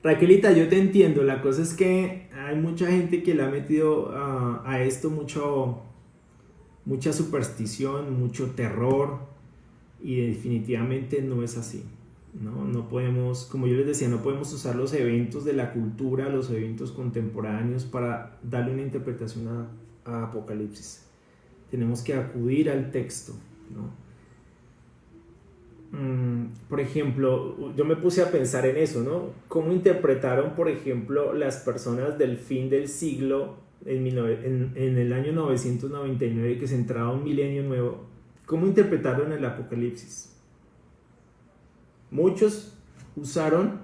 Raquelita, yo te entiendo. La cosa es que hay mucha gente que le ha metido a esto mucha superstición, mucho terror, y definitivamente no es así. No podemos, como yo les decía, no podemos usar los eventos de la cultura, los eventos contemporáneos para darle una interpretación a Apocalipsis. Tenemos que acudir al texto, ¿no? Por ejemplo, yo me puse a pensar en eso, ¿no? ¿Cómo interpretaron, por ejemplo, las personas del fin del siglo en el año 999, que se entraba un milenio nuevo? ¿Cómo interpretaron el Apocalipsis? Muchos usaron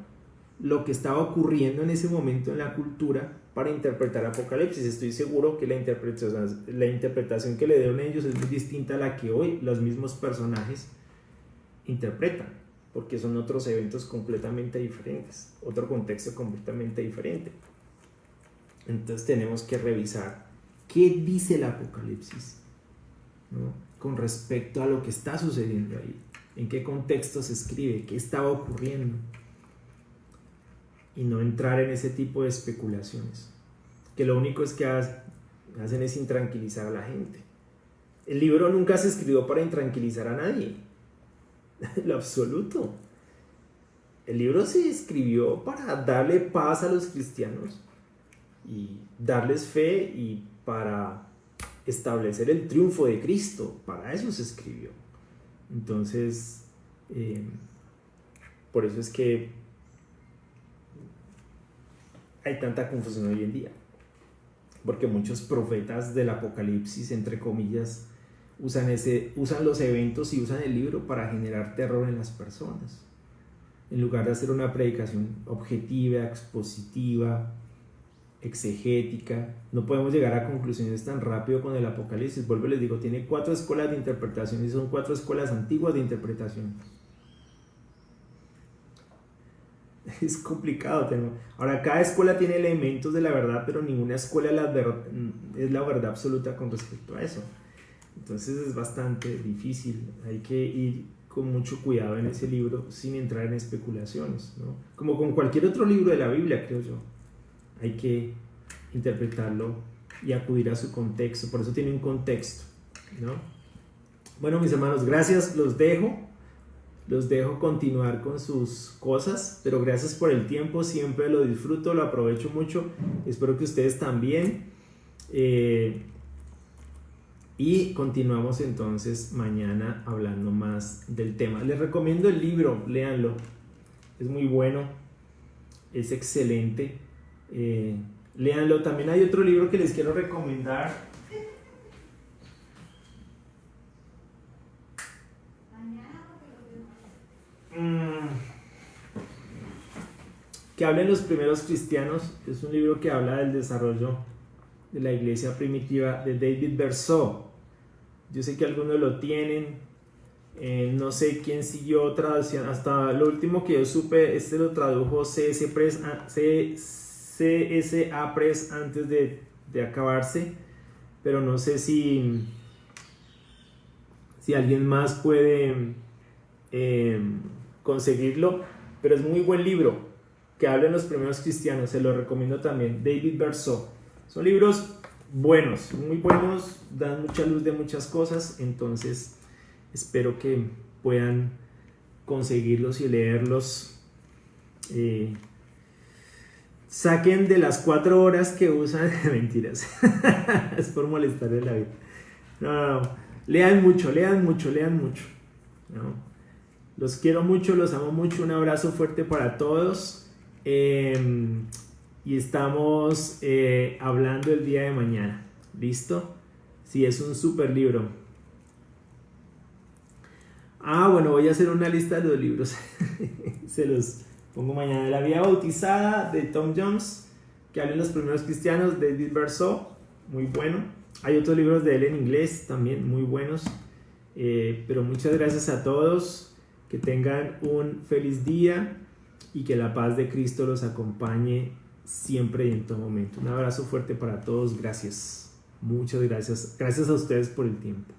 lo que estaba ocurriendo en ese momento en la cultura para interpretar Apocalipsis. Estoy seguro que la interpretación que le dieron ellos es muy distinta a la que hoy los mismos personajes interpretan, porque son otros eventos completamente diferentes, otro contexto completamente diferente. Entonces tenemos que revisar qué dice el Apocalipsis, ¿no? Con respecto a lo que está sucediendo ahí, en qué contexto se escribe, qué estaba ocurriendo, y no entrar en ese tipo de especulaciones, que lo único es que hacen es intranquilizar a la gente. El libro nunca se escribió para intranquilizar a nadie, en lo absoluto. El libro se escribió para darle paz a los cristianos y darles fe, y para establecer el triunfo de Cristo. Para eso se escribió. Entonces, por eso es que hay tanta confusión hoy en día, porque muchos profetas del Apocalipsis, entre comillas, usan los eventos y usan el libro para generar terror en las personas, en lugar de hacer una predicación objetiva, expositiva, exegética. No podemos llegar a conclusiones tan rápido con el Apocalipsis. Vuelvo y les digo, tiene 4 escuelas de interpretación, y son 4 escuelas antiguas de interpretación. Es complicado. Ahora, cada escuela tiene elementos de la verdad, pero ninguna escuela es la verdad absoluta con respecto a eso. Entonces es bastante difícil. Hay que ir con mucho cuidado en ese libro sin entrar en especulaciones, ¿no? Como con cualquier otro libro de la Biblia, creo yo. Hay que interpretarlo y acudir a su contexto. Por eso tiene un contexto, ¿no? Bueno, mis hermanos, gracias. Los dejo continuar con sus cosas, pero gracias por el tiempo. Siempre lo disfruto, lo aprovecho mucho. Espero que ustedes también. Y continuamos entonces mañana hablando más del tema. Les recomiendo el libro, léanlo. Es muy bueno, es excelente. Léanlo. También hay otro libro que les quiero recomendar. Que hablen los primeros cristianos. Es un libro que habla del desarrollo de la iglesia primitiva, de David Berceau. Yo sé que algunos lo tienen. No sé quién siguió traducción. Hasta lo último que yo supe, lo tradujo CSA Press antes de acabarse. Pero no sé si alguien más puede conseguirlo. Pero es muy buen libro, que habla de los primeros cristianos. Se lo recomiendo también. David Berceau. Son libros buenos, muy buenos, dan mucha luz de muchas cosas. Entonces espero que puedan conseguirlos y leerlos. Saquen de las 4 horas que usan. Mentiras. Es por molestarle la vida. No. Lean mucho. ¿No? Los quiero mucho, los amo mucho. Un abrazo fuerte para todos. Y estamos hablando el día de mañana. ¿Listo? Sí, es un super libro. Bueno, voy a hacer una lista de los libros. Se los pongo mañana. La vida bautizada, de Tom Jones, que hablan los primeros cristianos, de David Berceau, muy bueno. Hay otros libros de él en inglés también muy buenos. Pero muchas gracias a todos. Que tengan un feliz día y que la paz de Cristo los acompañe siempre y en todo momento. Un abrazo fuerte para todos. Gracias. Muchas gracias. Gracias a ustedes por el tiempo.